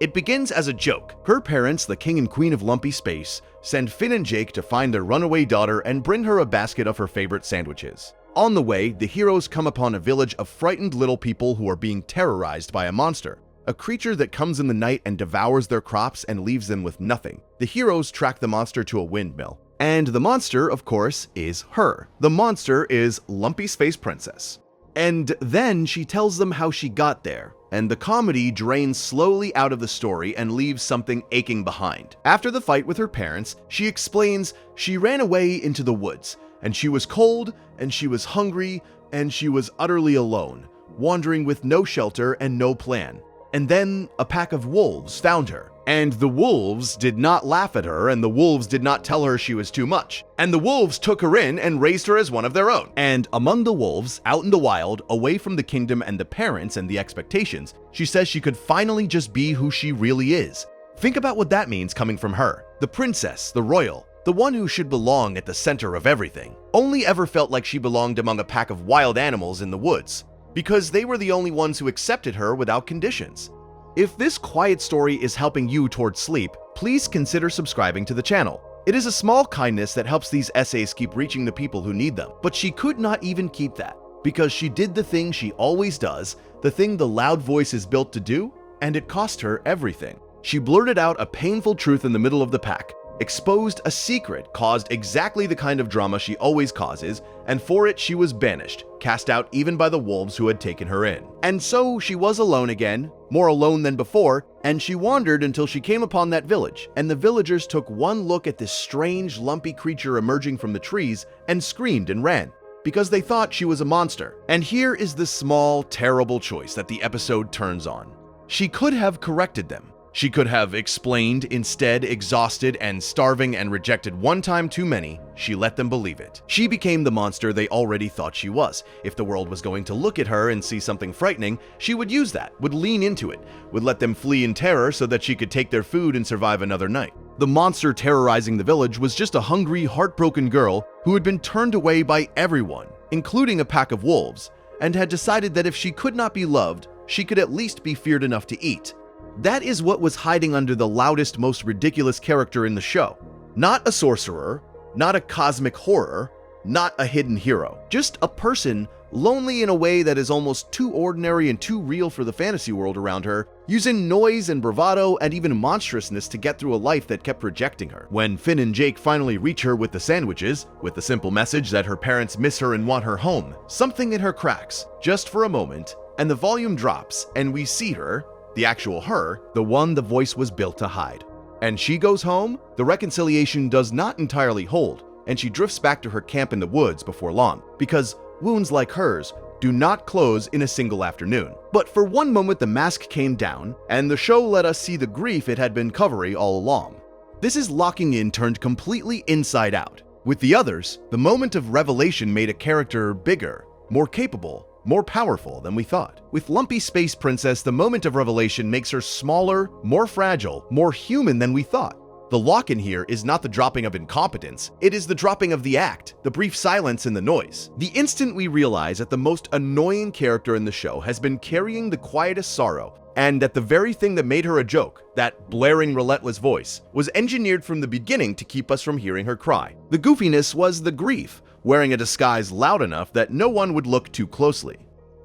Speaker 1: It begins as a joke. Her parents, the king and queen of Lumpy Space, send Finn and Jake to find their runaway daughter and bring her a basket of her favorite sandwiches. On the way, the heroes come upon a village of frightened little people who are being terrorized by a monster, a creature that comes in the night and devours their crops and leaves them with nothing. The heroes track the monster to a windmill. And the monster, of course, is her. The monster is Lumpy Space Princess. And then she tells them how she got there, and the comedy drains slowly out of the story and leaves something aching behind. After the fight with her parents, she explains she ran away into the woods, and she was cold, and she was hungry, and she was utterly alone, wandering with no shelter and no plan. And then a pack of wolves found her. And the wolves did not laugh at her, and the wolves did not tell her she was too much. And the wolves took her in and raised her as one of their own. And among the wolves, out in the wild, away from the kingdom and the parents and the expectations, she says she could finally just be who she really is. Think about what that means coming from her. The princess, the royal, the one who should belong at the center of everything, only ever felt like she belonged among a pack of wild animals in the woods, because they were the only ones who accepted her without conditions. If this quiet story is helping you towards sleep, please consider subscribing to the channel. It is a small kindness that helps these essays keep reaching the people who need them. But she could not even keep that, because she did the thing she always does, the thing the loud voice is built to do, and it cost her everything. She blurted out a painful truth in the middle of the pack, exposed a secret, caused exactly the kind of drama she always causes, and for it she was banished, cast out even by the wolves who had taken her in. And so she was alone again, more alone than before, and she wandered until she came upon that village, and the villagers took one look at this strange, lumpy creature emerging from the trees and screamed and ran, because they thought she was a monster. And here is the small, terrible choice that the episode turns on. She could have corrected them. She could have explained, instead, exhausted and starving and rejected one time too many, she let them believe it. She became the monster they already thought she was. If the world was going to look at her and see something frightening, she would use that, would lean into it, would let them flee in terror so that she could take their food and survive another night. The monster terrorizing the village was just a hungry, heartbroken girl who had been turned away by everyone, including a pack of wolves, and had decided that if she could not be loved, she could at least be feared enough to eat. That is what was hiding under the loudest, most ridiculous character in the show. Not a sorcerer, not a cosmic horror, not a hidden hero. Just a person lonely in a way that is almost too ordinary and too real for the fantasy world around her, using noise and bravado and even monstrousness to get through a life that kept rejecting her. When Finn and Jake finally reach her with the sandwiches, with the simple message that her parents miss her and want her home, something in her cracks, just for a moment, and the volume drops, and we see her, the actual her, the one the voice was built to hide. And she goes home, the reconciliation does not entirely hold, and she drifts back to her camp in the woods before long, because wounds like hers do not close in a single afternoon. But for one moment the mask came down, and the show let us see the grief it had been covering all along. This is locking in turned completely inside out. With the others, the moment of revelation made a character bigger, more capable, more powerful than we thought. With Lumpy Space Princess, the moment of revelation makes her smaller, more fragile, more human than we thought. The lock-in here is not the dropping of incompetence, it is the dropping of the act, the brief silence and the noise. The instant we realize that the most annoying character in the show has been carrying the quietest sorrow, and that the very thing that made her a joke, that blaring relentless voice, was engineered from the beginning to keep us from hearing her cry. The goofiness was the grief, wearing a disguise loud enough that no one would look too closely.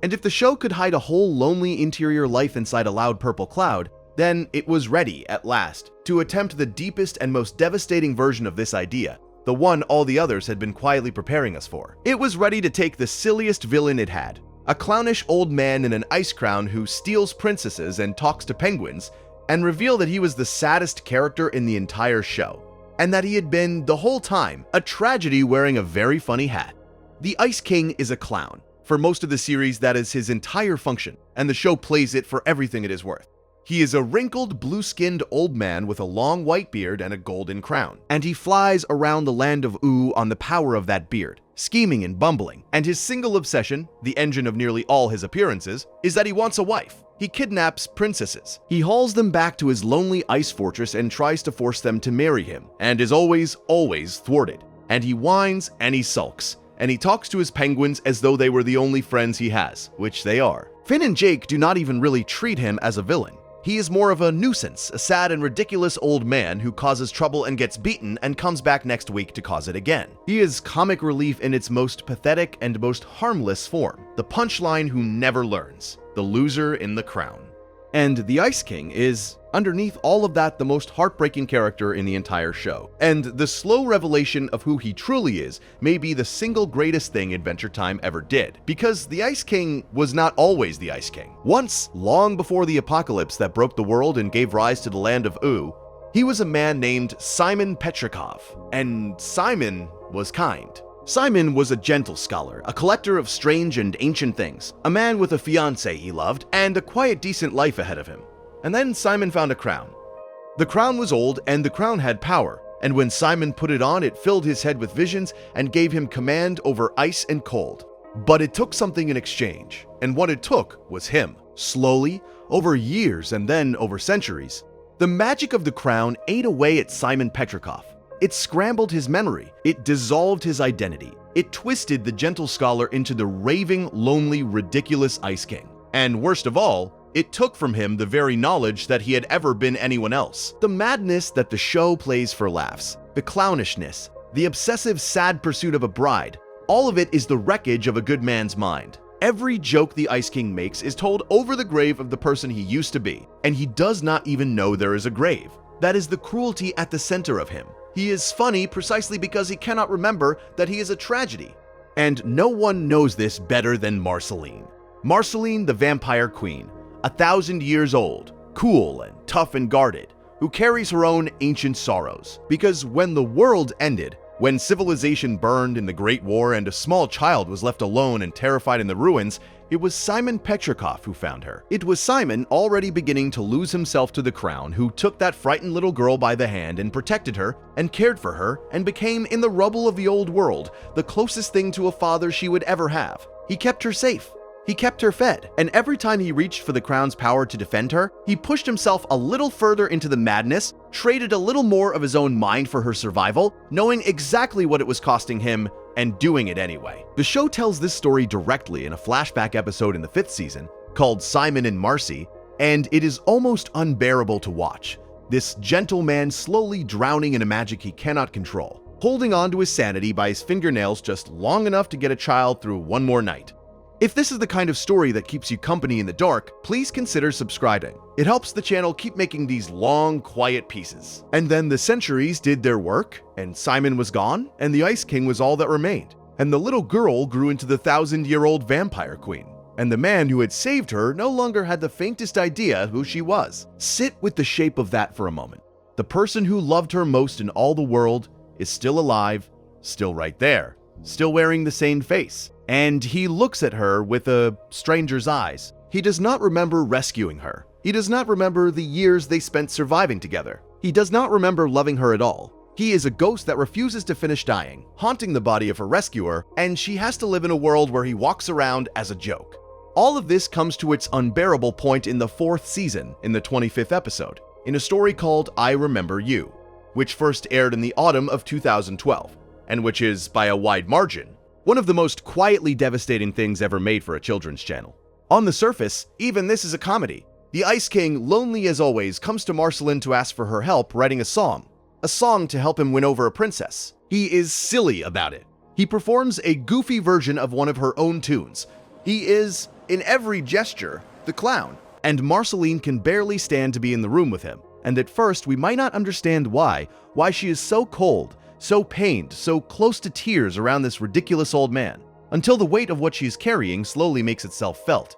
Speaker 1: And if the show could hide a whole lonely interior life inside a loud purple cloud, then it was ready, at last, to attempt the deepest and most devastating version of this idea, the one all the others had been quietly preparing us for. It was ready to take the silliest villain it had, a clownish old man in an ice crown who steals princesses and talks to penguins, and reveal that he was the saddest character in the entire show, and that he had been, the whole time, a tragedy wearing a very funny hat. The Ice King is a clown. For most of the series, that is his entire function, and the show plays it for everything it is worth. He is a wrinkled, blue-skinned old man with a long white beard and a golden crown, and he flies around the land of Ooo on the power of that beard, scheming and bumbling, and his single obsession, the engine of nearly all his appearances, is that he wants a wife. He kidnaps princesses. He hauls them back to his lonely ice fortress and tries to force them to marry him, and is always thwarted. And he whines and he sulks, and he talks to his penguins as though they were the only friends he has, which they are. Finn and Jake do not even really treat him as a villain. He is more of a nuisance, a sad and ridiculous old man who causes trouble and gets beaten and comes back next week to cause it again. He is comic relief in its most pathetic and most harmless form, the punchline who never learns, the loser in the crown. And the Ice King is, underneath all of that, the most heartbreaking character in the entire show. And the slow revelation of who he truly is may be the single greatest thing Adventure Time ever did, because the Ice King was not always the Ice King. Once, long before the apocalypse that broke the world and gave rise to the land of Ooo, he was a man named Simon Petrikov, and Simon was kind. Simon was a gentle scholar, a collector of strange and ancient things, a man with a fiancée he loved, and a quiet, decent life ahead of him. And then Simon found a crown. The crown was old, and the crown had power, and when Simon put it on, it filled his head with visions and gave him command over ice and cold. But it took something in exchange, and what it took was him. Slowly, over years and then over centuries, the magic of the crown ate away at Simon Petrikov. It scrambled his memory, it dissolved his identity, it twisted the gentle scholar into the raving, lonely, ridiculous Ice King. And worst of all, it took from him the very knowledge that he had ever been anyone else. The madness that the show plays for laughs, the clownishness, the obsessive, sad pursuit of a bride, all of it is the wreckage of a good man's mind. Every joke the Ice King makes is told over the grave of the person he used to be, and he does not even know there is a grave. That is the cruelty at the center of him. He is funny precisely because he cannot remember that he is a tragedy. And no one knows this better than Marceline. Marceline, the vampire queen, 1,000 years old, cool and tough and guarded, who carries her own ancient sorrows. Because when the world ended, when civilization burned in the Great War and a small child was left alone and terrified in the ruins, It was Simon Petrikov who found her. It was Simon, already beginning to lose himself to the crown, who took that frightened little girl by the hand and protected her and cared for her and became, in the rubble of the old world, the closest thing to a father she would ever have. He kept her safe. He kept her fed, and every time he reached for the crown's power to defend her, he pushed himself a little further into the madness, traded a little more of his own mind for her survival, knowing exactly what it was costing him, and doing it anyway. The show tells this story directly in a flashback episode in the 5th season, called Simon and Marcy, and it is almost unbearable to watch. This gentle man slowly drowning in a magic he cannot control, holding on to his sanity by his fingernails just long enough to get a child through one more night. If this is the kind of story that keeps you company in the dark, please consider subscribing. It helps the channel keep making these long, quiet pieces. And then the centuries did their work, and Simon was gone, and the Ice King was all that remained. And the little girl grew into the 1,000-year-old vampire queen. And the man who had saved her no longer had the faintest idea who she was. Sit with the shape of that for a moment. The person who loved her most in all the world is still alive, still right there, still wearing the same face. And he looks at her with a stranger's eyes. He does not remember rescuing her. He does not remember the years they spent surviving together. He does not remember loving her at all. He is a ghost that refuses to finish dying, haunting the body of her rescuer, and she has to live in a world where he walks around as a joke. All of this comes to its unbearable point in the 4th season, in the 25th episode, in a story called I Remember You, which first aired in the autumn of 2012, and which is, by a wide margin, one of the most quietly devastating things ever made for a children's channel. On the surface, even this is a comedy. The Ice King, lonely as always, comes to Marceline to ask for her help writing a song to help him win over a princess. He is silly about it. He performs a goofy version of one of her own tunes. He is, in every gesture, the clown. And Marceline can barely stand to be in the room with him. And at first, we might not understand why she is so cold, so pained, so close to tears around this ridiculous old man, until the weight of what she is carrying slowly makes itself felt.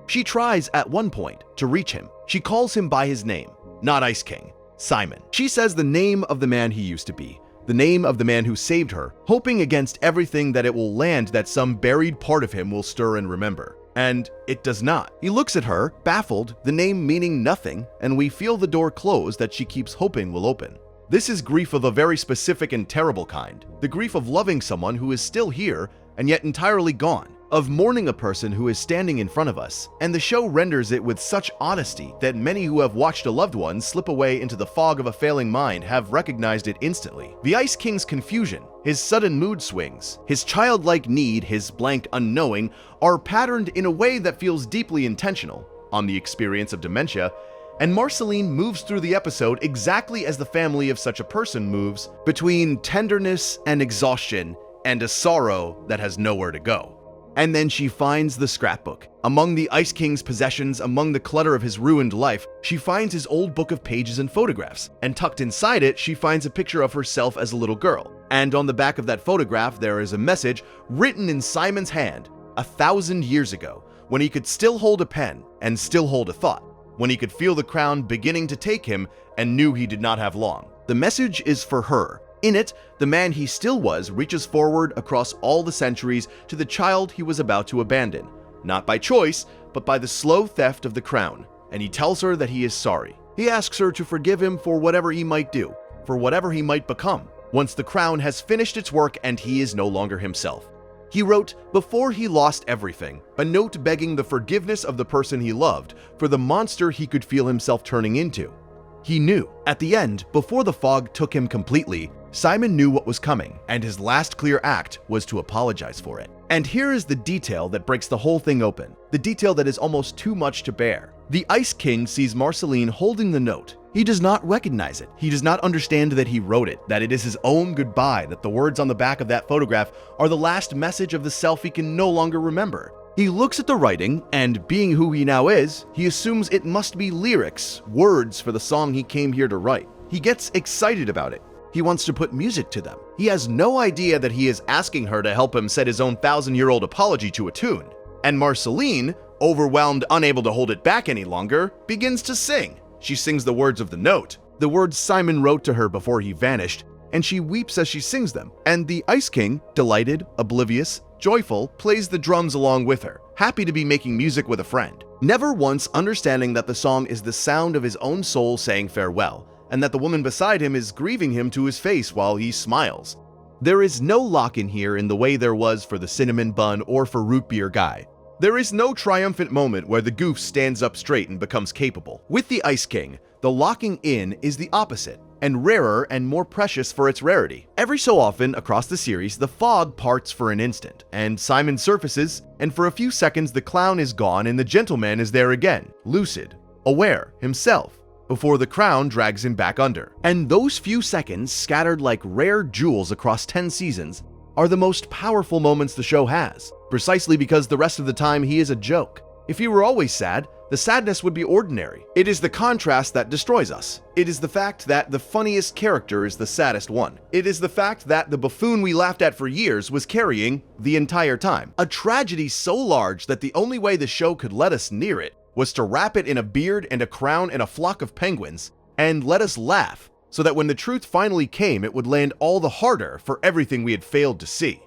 Speaker 1: She tries, at one point, to reach him. She calls him by his name, not Ice King, Simon. She says the name of the man he used to be, the name of the man who saved her, hoping against everything that it will land that some buried part of him will stir and remember. And it does not. He looks at her, baffled, the name meaning nothing, and we feel the door close that she keeps hoping will open. This is grief of a very specific and terrible kind. The grief of loving someone who is still here and yet entirely gone. Of mourning a person who is standing in front of us. And the show renders it with such honesty that many who have watched a loved one slip away into the fog of a failing mind have recognized it instantly. The Ice King's confusion, his sudden mood swings, his childlike need, his blank unknowing, are patterned in a way that feels deeply intentional on the experience of dementia. And Marceline moves through the episode exactly as the family of such a person moves, between tenderness and exhaustion and a sorrow that has nowhere to go. And then she finds the scrapbook. Among the Ice King's possessions, among the clutter of his ruined life, she finds his old book of pages and photographs. And tucked inside it, she finds a picture of herself as a little girl. And on the back of that photograph, there is a message written in Simon's hand 1,000 years ago, when he could still hold a pen and still hold a thought, when he could feel the crown beginning to take him and knew he did not have long. The message is for her. In it, the man he still was reaches forward across all the centuries to the child he was about to abandon, not by choice, but by the slow theft of the crown, and he tells her that he is sorry. He asks her to forgive him for whatever he might do, for whatever he might become, once the crown has finished its work and he is no longer himself. He wrote, before he lost everything, a note begging the forgiveness of the person he loved for the monster he could feel himself turning into. He knew. At the end, before the fog took him completely, Simon knew what was coming, and his last clear act was to apologize for it. And here is the detail that breaks the whole thing open, the detail that is almost too much to bear. The Ice King sees Marceline holding the note. He does not recognize it. He does not understand that he wrote it, that it is his own goodbye, that the words on the back of that photograph are the last message of the self he can no longer remember. He looks at the writing, and being who he now is, he assumes it must be lyrics, words for the song he came here to write. He gets excited about it. He wants to put music to them. He has no idea that he is asking her to help him set his own 1,000-year-old apology to a tune. And Marceline, overwhelmed, unable to hold it back any longer, begins to sing. She sings the words of the note, the words Simon wrote to her before he vanished, and she weeps as she sings them. And the Ice King, delighted, oblivious, joyful, plays the drums along with her, happy to be making music with a friend, never once understanding that the song is the sound of his own soul saying farewell, and that the woman beside him is grieving him to his face while he smiles. There is no lock-in here in the way there was for the cinnamon bun or for root beer guy. There is no triumphant moment where the goof stands up straight and becomes capable. With the Ice King, the locking in is the opposite, and rarer and more precious for its rarity. Every so often across the series, the fog parts for an instant, and Simon surfaces, and for a few seconds the clown is gone and the gentleman is there again, lucid, aware, himself, before the crown drags him back under. And those few seconds, scattered like rare jewels across 10 seasons, are the most powerful moments the show has, precisely because the rest of the time he is a joke. If he were always sad, the sadness would be ordinary. It is the contrast that destroys us. It is the fact that the funniest character is the saddest one. It is the fact that the buffoon we laughed at for years was carrying the entire time. A tragedy so large that the only way the show could let us near it was to wrap it in a beard and a crown and a flock of penguins, and let us laugh, so that when the truth finally came, it would land all the harder for everything we had failed to see.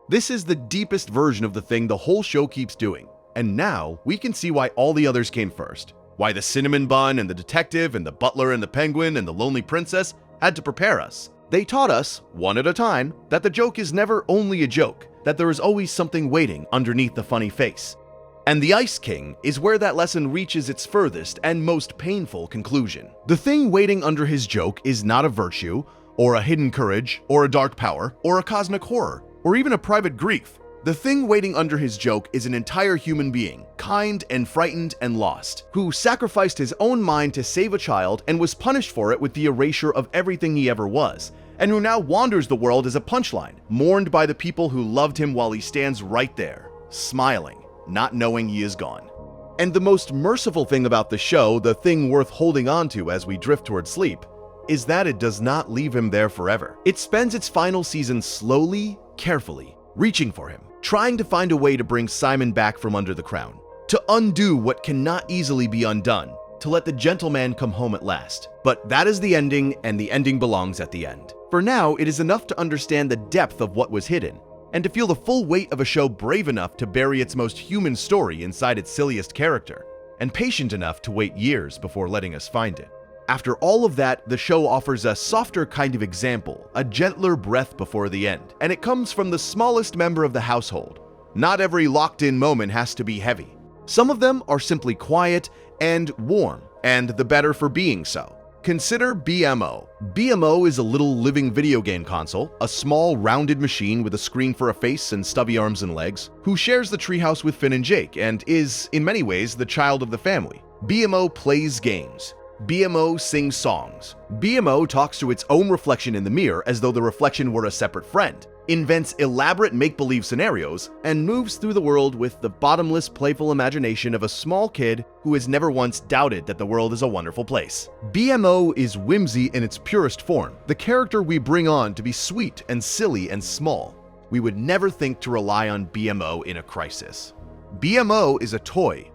Speaker 1: This is the deepest version of the thing the whole show keeps doing. And now, we can see why all the others came first. Why the cinnamon bun and the detective and the butler and the penguin and the lonely princess had to prepare us. They taught us, one at a time, that the joke is never only a joke, that there is always something waiting underneath the funny face. And the Ice King is where that lesson reaches its furthest and most painful conclusion. The thing waiting under his joke is not a virtue, or a hidden courage, or a dark power, or a cosmic horror, or even a private grief. The thing waiting under his joke is an entire human being, kind and frightened and lost, who sacrificed his own mind to save a child and was punished for it with the erasure of everything he ever was, and who now wanders the world as a punchline, mourned by the people who loved him while he stands right there, smiling, not knowing he is gone. And the most merciful thing about the show, the thing worth holding on to as we drift toward sleep, is that it does not leave him there forever. It spends its final season slowly, carefully, reaching for him, trying to find a way to bring Simon back from under the crown, to undo what cannot easily be undone, to let the gentleman come home at last. But that is the ending, and the ending belongs at the end. For now, it is enough to understand the depth of what was hidden, and to feel the full weight of a show brave enough to bury its most human story inside its silliest character, and patient enough to wait years before letting us find it. After all of that, the show offers a softer kind of example, a gentler breath before the end, and it comes from the smallest member of the household. Not every locked-in moment has to be heavy. Some of them are simply quiet and warm, and the better for being so. Consider BMO. BMO is a little living video game console, a small rounded machine with a screen for a face and stubby arms and legs, who shares the treehouse with Finn and Jake and is, in many ways, the child of the family. BMO plays games. BMO sings songs. BMO talks to its own reflection in the mirror as though the reflection were a separate friend, invents elaborate make-believe scenarios, and moves through the world with the bottomless, playful imagination of a small kid who has never once doubted that the world is a wonderful place. BMO is whimsy in its purest form, the character we bring on to be sweet and silly and small. We would never think to rely on BMO in a crisis. BMO is a toy.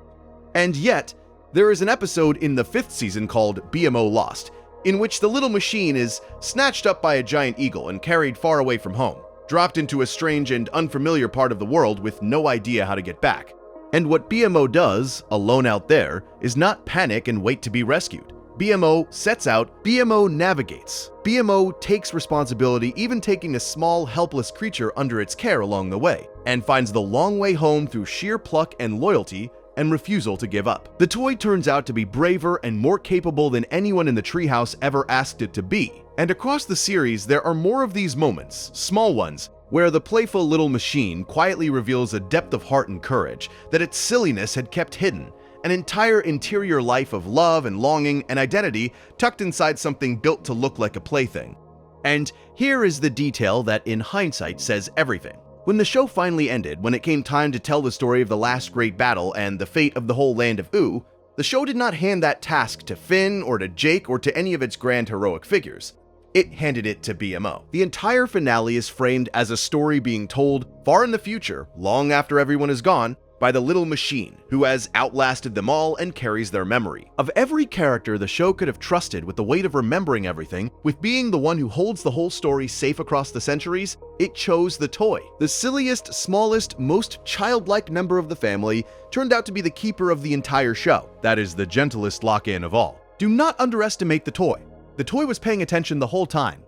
Speaker 1: And yet, there is an episode in the 5th season called BMO Lost, in which the little machine is snatched up by a giant eagle and carried far away from home, dropped into a strange and unfamiliar part of the world with no idea how to get back. And what BMO does, alone out there, is not panic and wait to be rescued. BMO sets out, BMO navigates. BMO takes responsibility, even taking a small, helpless creature under its care along the way, and finds the long way home through sheer pluck and loyalty and refusal to give up. The toy turns out to be braver and more capable than anyone in the treehouse ever asked it to be. And across the series, there are more of these moments, small ones, where the playful little machine quietly reveals a depth of heart and courage that its silliness had kept hidden, an entire interior life of love and longing and identity tucked inside something built to look like a plaything. And here is the detail that in hindsight says everything. When the show finally ended, when it came time to tell the story of the last great battle and the fate of the whole land of Ooo, the show did not hand that task to Finn or to Jake or to any of its grand heroic figures. It handed it to BMO. The entire finale is framed as a story being told far in the future, long after everyone is gone, by the little machine who has outlasted them all and carries their memory. Of every character the show could have trusted with the weight of remembering everything, with being the one who holds the whole story safe across the centuries, it chose the toy. The silliest, smallest, most childlike member of the family turned out to be the keeper of the entire show. That is the gentlest lock-in of all. Do not underestimate the toy. The toy was paying attention the whole time.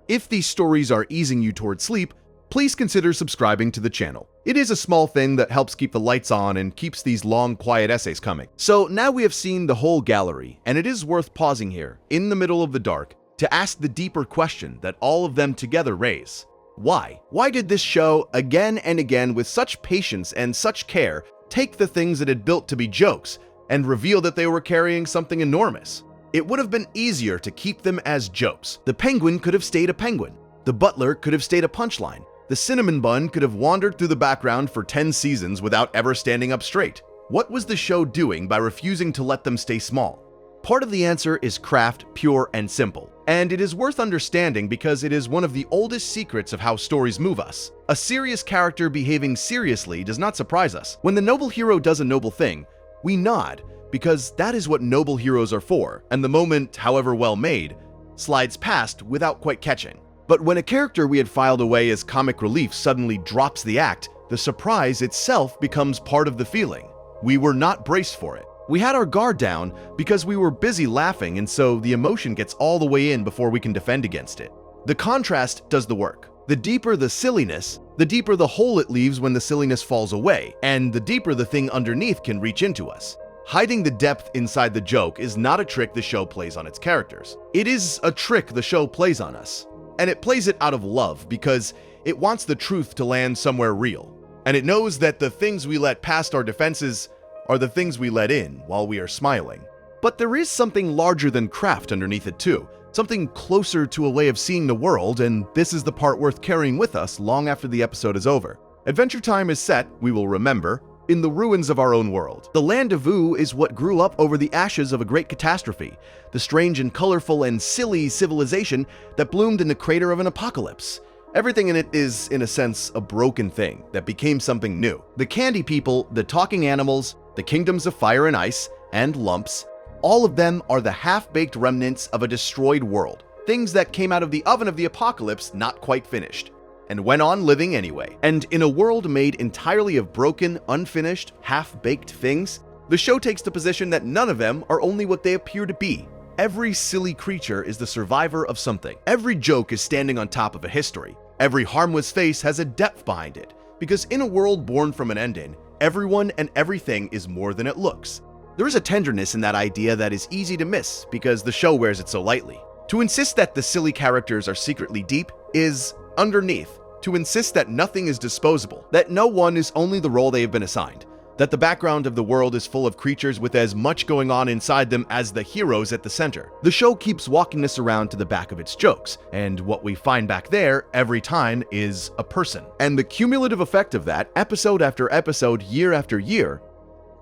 Speaker 1: If these stories are easing you toward sleep, please consider subscribing to the channel. It is a small thing that helps keep the lights on and keeps these long, quiet essays coming. So now we have seen the whole gallery, and it is worth pausing here, in the middle of the dark, to ask the deeper question that all of them together raise. Why? Why did this show, again and again with such patience and such care, take the things it had built to be jokes, and reveal that they were carrying something enormous? It would have been easier to keep them as jokes. The penguin could have stayed a penguin. The butler could have stayed a punchline. The cinnamon bun could have wandered through the background for 10 seasons without ever standing up straight. What was the show doing by refusing to let them stay small? Part of the answer is craft, pure and simple. And it is worth understanding because it is one of the oldest secrets of how stories move us. A serious character behaving seriously does not surprise us. When the noble hero does a noble thing, we nod, because that is what noble heroes are for, and the moment, however well made, slides past without quite catching. But when a character we had filed away as comic relief suddenly drops the act, the surprise itself becomes part of the feeling. We were not braced for it. We had our guard down because we were busy laughing, and so the emotion gets all the way in before we can defend against it. The contrast does the work. The deeper the silliness, the deeper the hole it leaves when the silliness falls away, and the deeper the thing underneath can reach into us. Hiding the depth inside the joke is not a trick the show plays on its characters. It is a trick the show plays on us. And it plays it out of love because it wants the truth to land somewhere real. And it knows that the things we let past our defenses are the things we let in while we are smiling. But there is something larger than craft underneath it too. Something closer to a way of seeing the world, and this is the part worth carrying with us long after the episode is over. Adventure Time is set, we will remember, in the ruins of our own world. The land of Vu is what grew up over the ashes of a great catastrophe, the strange and colorful and silly civilization that bloomed in the crater of an apocalypse. Everything in it is, in a sense, a broken thing that became something new. The candy people, the talking animals, the kingdoms of fire and ice, and lumps, all of them are the half-baked remnants of a destroyed world, things that came out of the oven of the apocalypse not quite finished, and went on living anyway. And in a world made entirely of broken, unfinished, half-baked things, the show takes the position that none of them are only what they appear to be. Every silly creature is the survivor of something. Every joke is standing on top of a history. Every harmless face has a depth behind it, because in a world born from an ending, everyone and everything is more than it looks. There is a tenderness in that idea that is easy to miss because the show wears it so lightly. To insist that the silly characters are secretly deep is, underneath, to insist that nothing is disposable, that no one is only the role they have been assigned, that the background of the world is full of creatures with as much going on inside them as the heroes at the center. The show keeps walking us around to the back of its jokes, and what we find back there every time is a person. And the cumulative effect of that, episode after episode, year after year,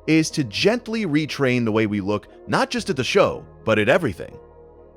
Speaker 1: is to gently retrain the way we look not just at the show, but at everything.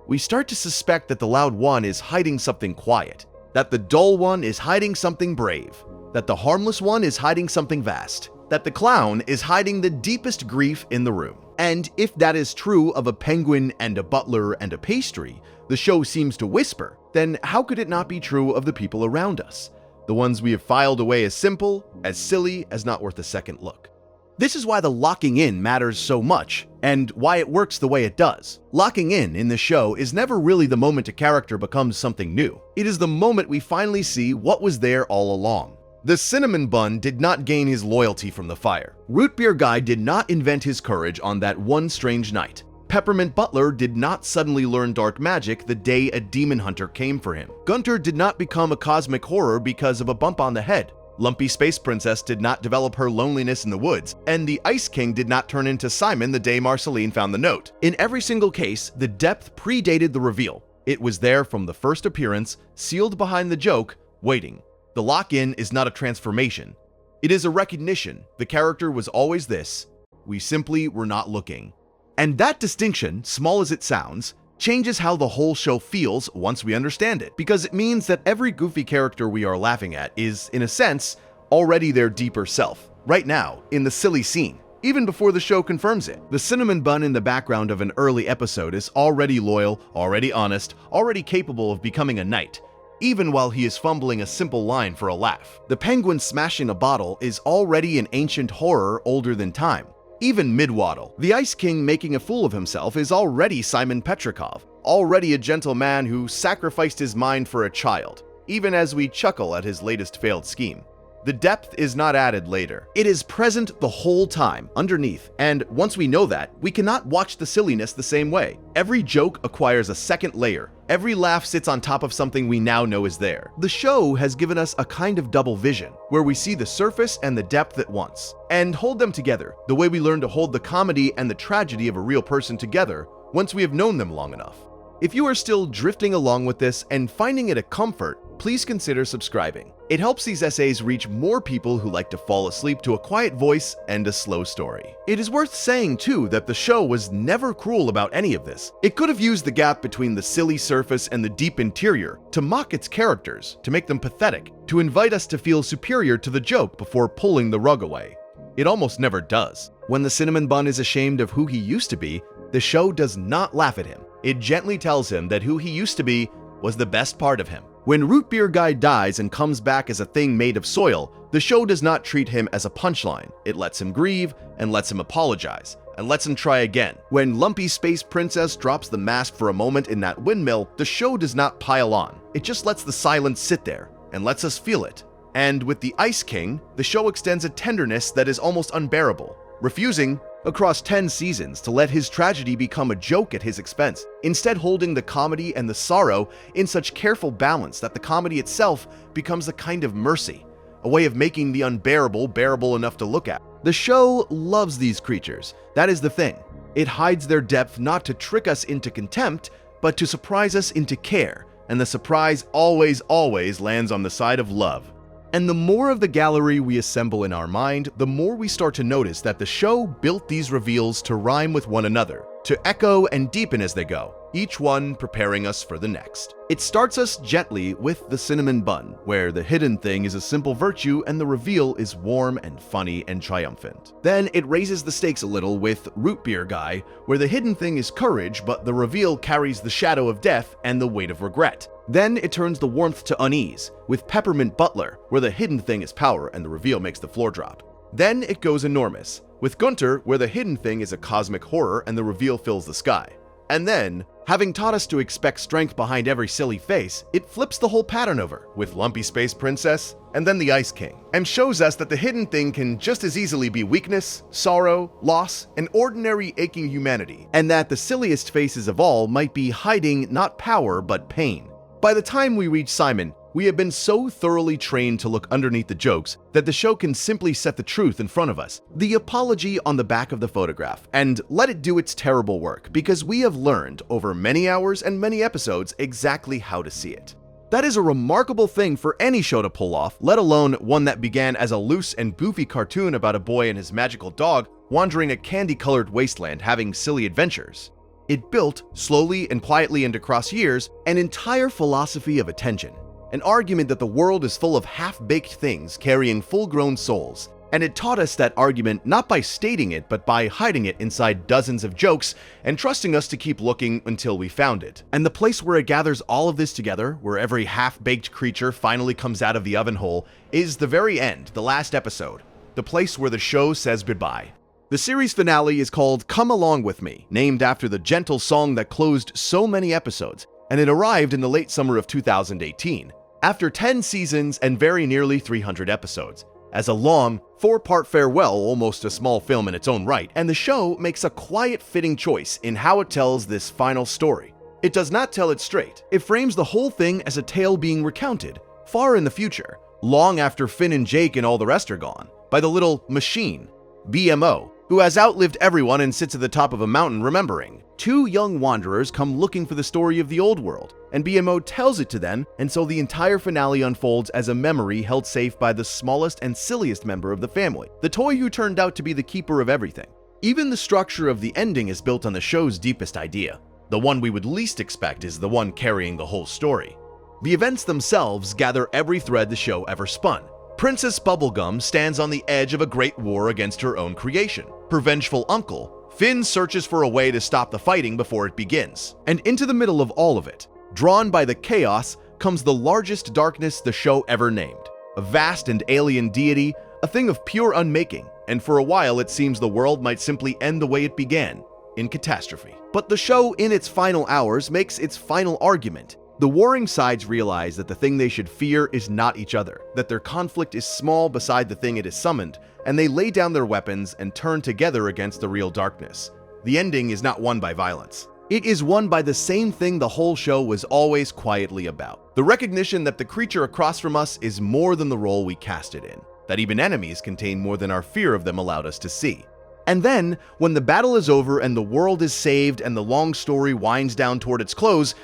Speaker 1: We start to suspect that the loud one is hiding something quiet, that the dull one is hiding something brave, that the harmless one is hiding something vast, that the clown is hiding the deepest grief in the room. And if that is true of a penguin and a butler and a pastry, the show seems to whisper, then how could it not be true of the people around us? The ones we have filed away as simple, as silly, as not worth a second look. This is why the locking in matters so much, and why it works the way it does. Locking in the show is never really the moment a character becomes something new. It is the moment we finally see what was there all along. The cinnamon bun did not gain his loyalty from the fire. Root beer guy did not invent his courage on that one strange night. Peppermint Butler did not suddenly learn dark magic the day a demon hunter came for him. Gunter did not become a cosmic horror because of a bump on the head. Lumpy Space Princess did not develop her loneliness in the woods, and the Ice King did not turn into Simon the day Marceline found the note. In every single case, the depth predated the reveal. It was there from the first appearance, sealed behind the joke, waiting. The lock-in is not a transformation. It is a recognition. The character was always this. We simply were not looking. And that distinction, small as it sounds, changes how the whole show feels once we understand it, because it means that every goofy character we are laughing at is, in a sense, already their deeper self. right now, in the silly scene. Even before the show confirms it, the cinnamon bun in the background of an early episode is already loyal, already honest, already capable of becoming a knight, even while he is fumbling a simple line for a laugh. The penguin smashing a bottle is already an ancient horror older than time. Even mid-waddle, the Ice King making a fool of himself is already Simon Petrikov, already a gentle man who sacrificed his mind for a child, even as we chuckle at his latest failed scheme. The depth is not added later. It is present the whole time, underneath, and once we know that, we cannot watch the silliness the same way. Every joke acquires a second layer. Every laugh sits on top of something we now know is there. The show has given us a kind of double vision, where we see the surface and the depth at once, and hold them together, the way we learn to hold the comedy and the tragedy of a real person together once we have known them long enough. If you are still drifting along with this and finding it a comfort, please consider subscribing. It helps these essays reach more people who like to fall asleep to a quiet voice and a slow story. It is worth saying, too, that the show was never cruel about any of this. It could have used the gap between the silly surface and the deep interior to mock its characters, to make them pathetic, to invite us to feel superior to the joke before pulling the rug away. It almost never does. When the cinnamon bun is ashamed of who he used to be, the show does not laugh at him. It gently tells him that who he used to be was the best part of him. When Root Beer Guy dies and comes back as a thing made of soil, the show does not treat him as a punchline. It lets him grieve and lets him apologize and lets him try again. When Lumpy Space Princess drops the mask for a moment in that windmill, the show does not pile on. It just lets the silence sit there and lets us feel it. And with the Ice King, the show extends a tenderness that is almost unbearable, refusing across 10 seasons to let his tragedy become a joke at his expense, instead holding the comedy and the sorrow in such careful balance that the comedy itself becomes a kind of mercy, a way of making the unbearable bearable enough to look at. The show loves these creatures. That is the thing. It hides their depth not to trick us into contempt, but to surprise us into care, and the surprise always lands on the side of love. And the more of the gallery we assemble in our mind, the more we start to notice that the show built these reveals to rhyme with one another, to echo and deepen as they go, each one preparing us for the next. It starts us gently with the cinnamon bun, where the hidden thing is a simple virtue and the reveal is warm and funny and triumphant. Then it raises the stakes a little with Root Beer Guy, where the hidden thing is courage, but the reveal carries the shadow of death and the weight of regret. Then it turns the warmth to unease, with Peppermint Butler, where the hidden thing is power and the reveal makes the floor drop. Then it goes enormous, with Gunter, where the hidden thing is a cosmic horror and the reveal fills the sky. And then, having taught us to expect strength behind every silly face, it flips the whole pattern over, with Lumpy Space Princess, and then the Ice King, and shows us that the hidden thing can just as easily be weakness, sorrow, loss, and ordinary aching humanity, and that the silliest faces of all might be hiding not power but pain. By the time we reach Simon, we have been so thoroughly trained to look underneath the jokes that the show can simply set the truth in front of us, the apology on the back of the photograph, and let it do its terrible work, because we have learned over many hours and many episodes exactly how to see it. That is a remarkable thing for any show to pull off, let alone one that began as a loose and goofy cartoon about a boy and his magical dog wandering a candy-colored wasteland having silly adventures. It built, slowly and quietly and across years, an entire philosophy of attention, an argument that the world is full of half-baked things carrying full-grown souls, and it taught us that argument not by stating it, but by hiding it inside dozens of jokes and trusting us to keep looking until we found it. And the place where it gathers all of this together, where every half-baked creature finally comes out of the oven hole, is the very end, the last episode, the place where the show says goodbye. The series finale is called Come Along With Me, named after the gentle song that closed so many episodes, and it arrived in the late summer of 2018, after 10 seasons and very nearly 300 episodes. As a long, 4-part farewell, almost a small film in its own right, and the show makes a quiet, fitting choice in how it tells this final story. It does not tell it straight. It frames the whole thing as a tale being recounted, far in the future, long after Finn and Jake and all the rest are gone, by the little machine, BMO, who has outlived everyone and sits at the top of a mountain remembering. 2 young wanderers come looking for the story of the old world, and BMO tells it to them, and so the entire finale unfolds as a memory held safe by the smallest and silliest member of the family, the toy who turned out to be the keeper of everything. Even the structure of the ending is built on the show's deepest idea. The one we would least expect is the one carrying the whole story. The events themselves gather every thread the show ever spun, Princess Bubblegum stands on the edge of a great war against her own creation. Her vengeful uncle, Finn, searches for a way to stop the fighting before it begins. And into the middle of all of it, drawn by the chaos, comes the largest darkness the show ever named. A vast and alien deity, a thing of pure unmaking, and for a while it seems the world might simply end the way it began, in catastrophe. But the show, in its final hours, makes its final argument. The warring sides realize that the thing they should fear is not each other, that their conflict is small beside the thing it is summoned, and they lay down their weapons and turn together against the real darkness. The ending is not won by violence. It is won by the same thing the whole show was always quietly about. The recognition that the creature across from us is more than the role we cast it in, that even enemies contain more than our fear of them allowed us to see. And then, when the battle is over and the world is saved and the long story winds down toward its close,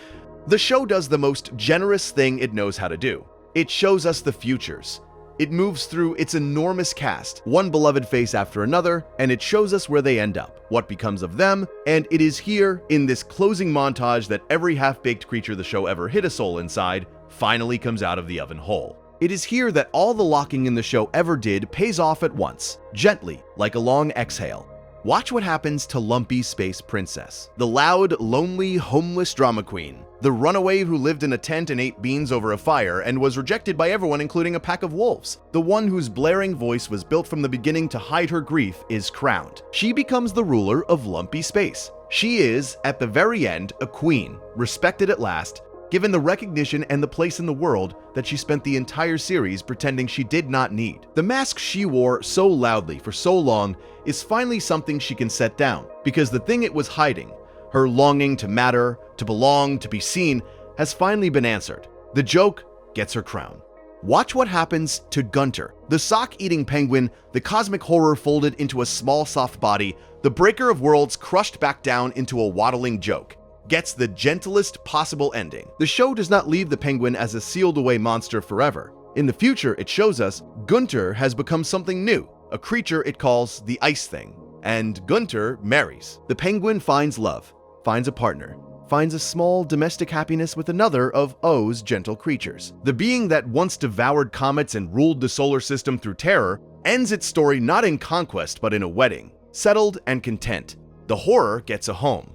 Speaker 1: the show does the most generous thing it knows how to do. It shows us the futures. It moves through its enormous cast, one beloved face after another, and it shows us where they end up, what becomes of them, and it is here, in this closing montage, that every half-baked creature the show ever hid a soul inside finally comes out of the oven whole. It is here that all the locking in the show ever did pays off at once, gently, like a long exhale. Watch what happens to Lumpy Space Princess, the loud, lonely, homeless drama queen, the runaway who lived in a tent and ate beans over a fire and was rejected by everyone including a pack of wolves. The one whose blaring voice was built from the beginning to hide her grief is crowned. She becomes the ruler of Lumpy Space. She is, at the very end, a queen, respected at last, given the recognition and the place in the world that she spent the entire series pretending she did not need. The mask she wore so loudly for so long is finally something she can set down, because the thing it was hiding, her longing to matter, to belong, to be seen, has finally been answered. The joke gets her crown. Watch what happens to Gunter, the sock-eating penguin, the cosmic horror folded into a small soft body, the breaker of worlds crushed back down into a waddling joke. Gets the gentlest possible ending. The show does not leave the penguin as a sealed-away monster forever. In the future, it shows us Gunter has become something new, a creature it calls the Ice Thing. And Gunter marries. The penguin finds love, finds a partner, finds a small domestic happiness with another of O's gentle creatures. The being that once devoured comets and ruled the solar system through terror ends its story not in conquest but in a wedding, settled and content. The horror gets a home.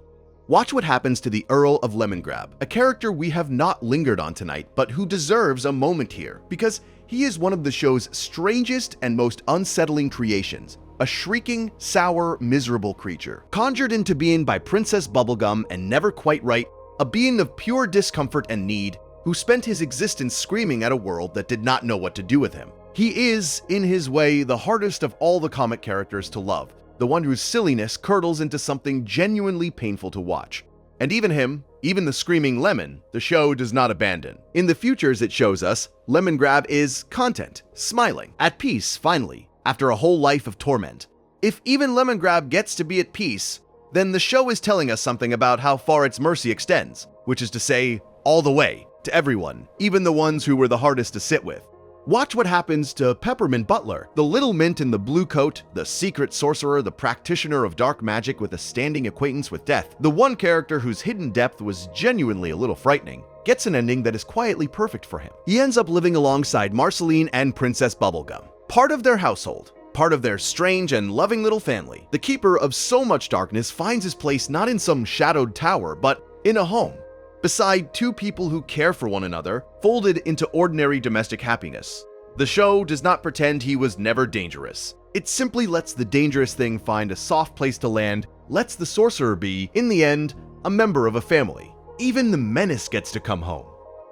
Speaker 1: Watch what happens to the Earl of Lemongrab, a character we have not lingered on tonight, but who deserves a moment here, because he is one of the show's strangest and most unsettling creations. A shrieking, sour, miserable creature, conjured into being by Princess Bubblegum and never quite right, a being of pure discomfort and need, who spent his existence screaming at a world that did not know what to do with him. He is, in his way, the hardest of all the comic characters to love, the one whose silliness curdles into something genuinely painful to watch. And even him, even the screaming lemon, the show does not abandon. In the futures it shows us, Lemongrab is content, smiling, at peace finally, after a whole life of torment. If even Lemongrab gets to be at peace, then the show is telling us something about how far its mercy extends, which is to say, all the way, to everyone, even the ones who were the hardest to sit with. Watch what happens to Peppermint Butler, the little mint in the blue coat, the secret sorcerer, the practitioner of dark magic with a standing acquaintance with death, the one character whose hidden depth was genuinely a little frightening, gets an ending that is quietly perfect for him. He ends up living alongside Marceline and Princess Bubblegum, part of their household, part of their strange and loving little family. The keeper of so much darkness finds his place not in some shadowed tower, but in a home, beside two people who care for one another, folded into ordinary domestic happiness. The show does not pretend he was never dangerous. It simply lets the dangerous thing find a soft place to land, lets the sorcerer be, in the end, a member of a family. Even the menace gets to come home.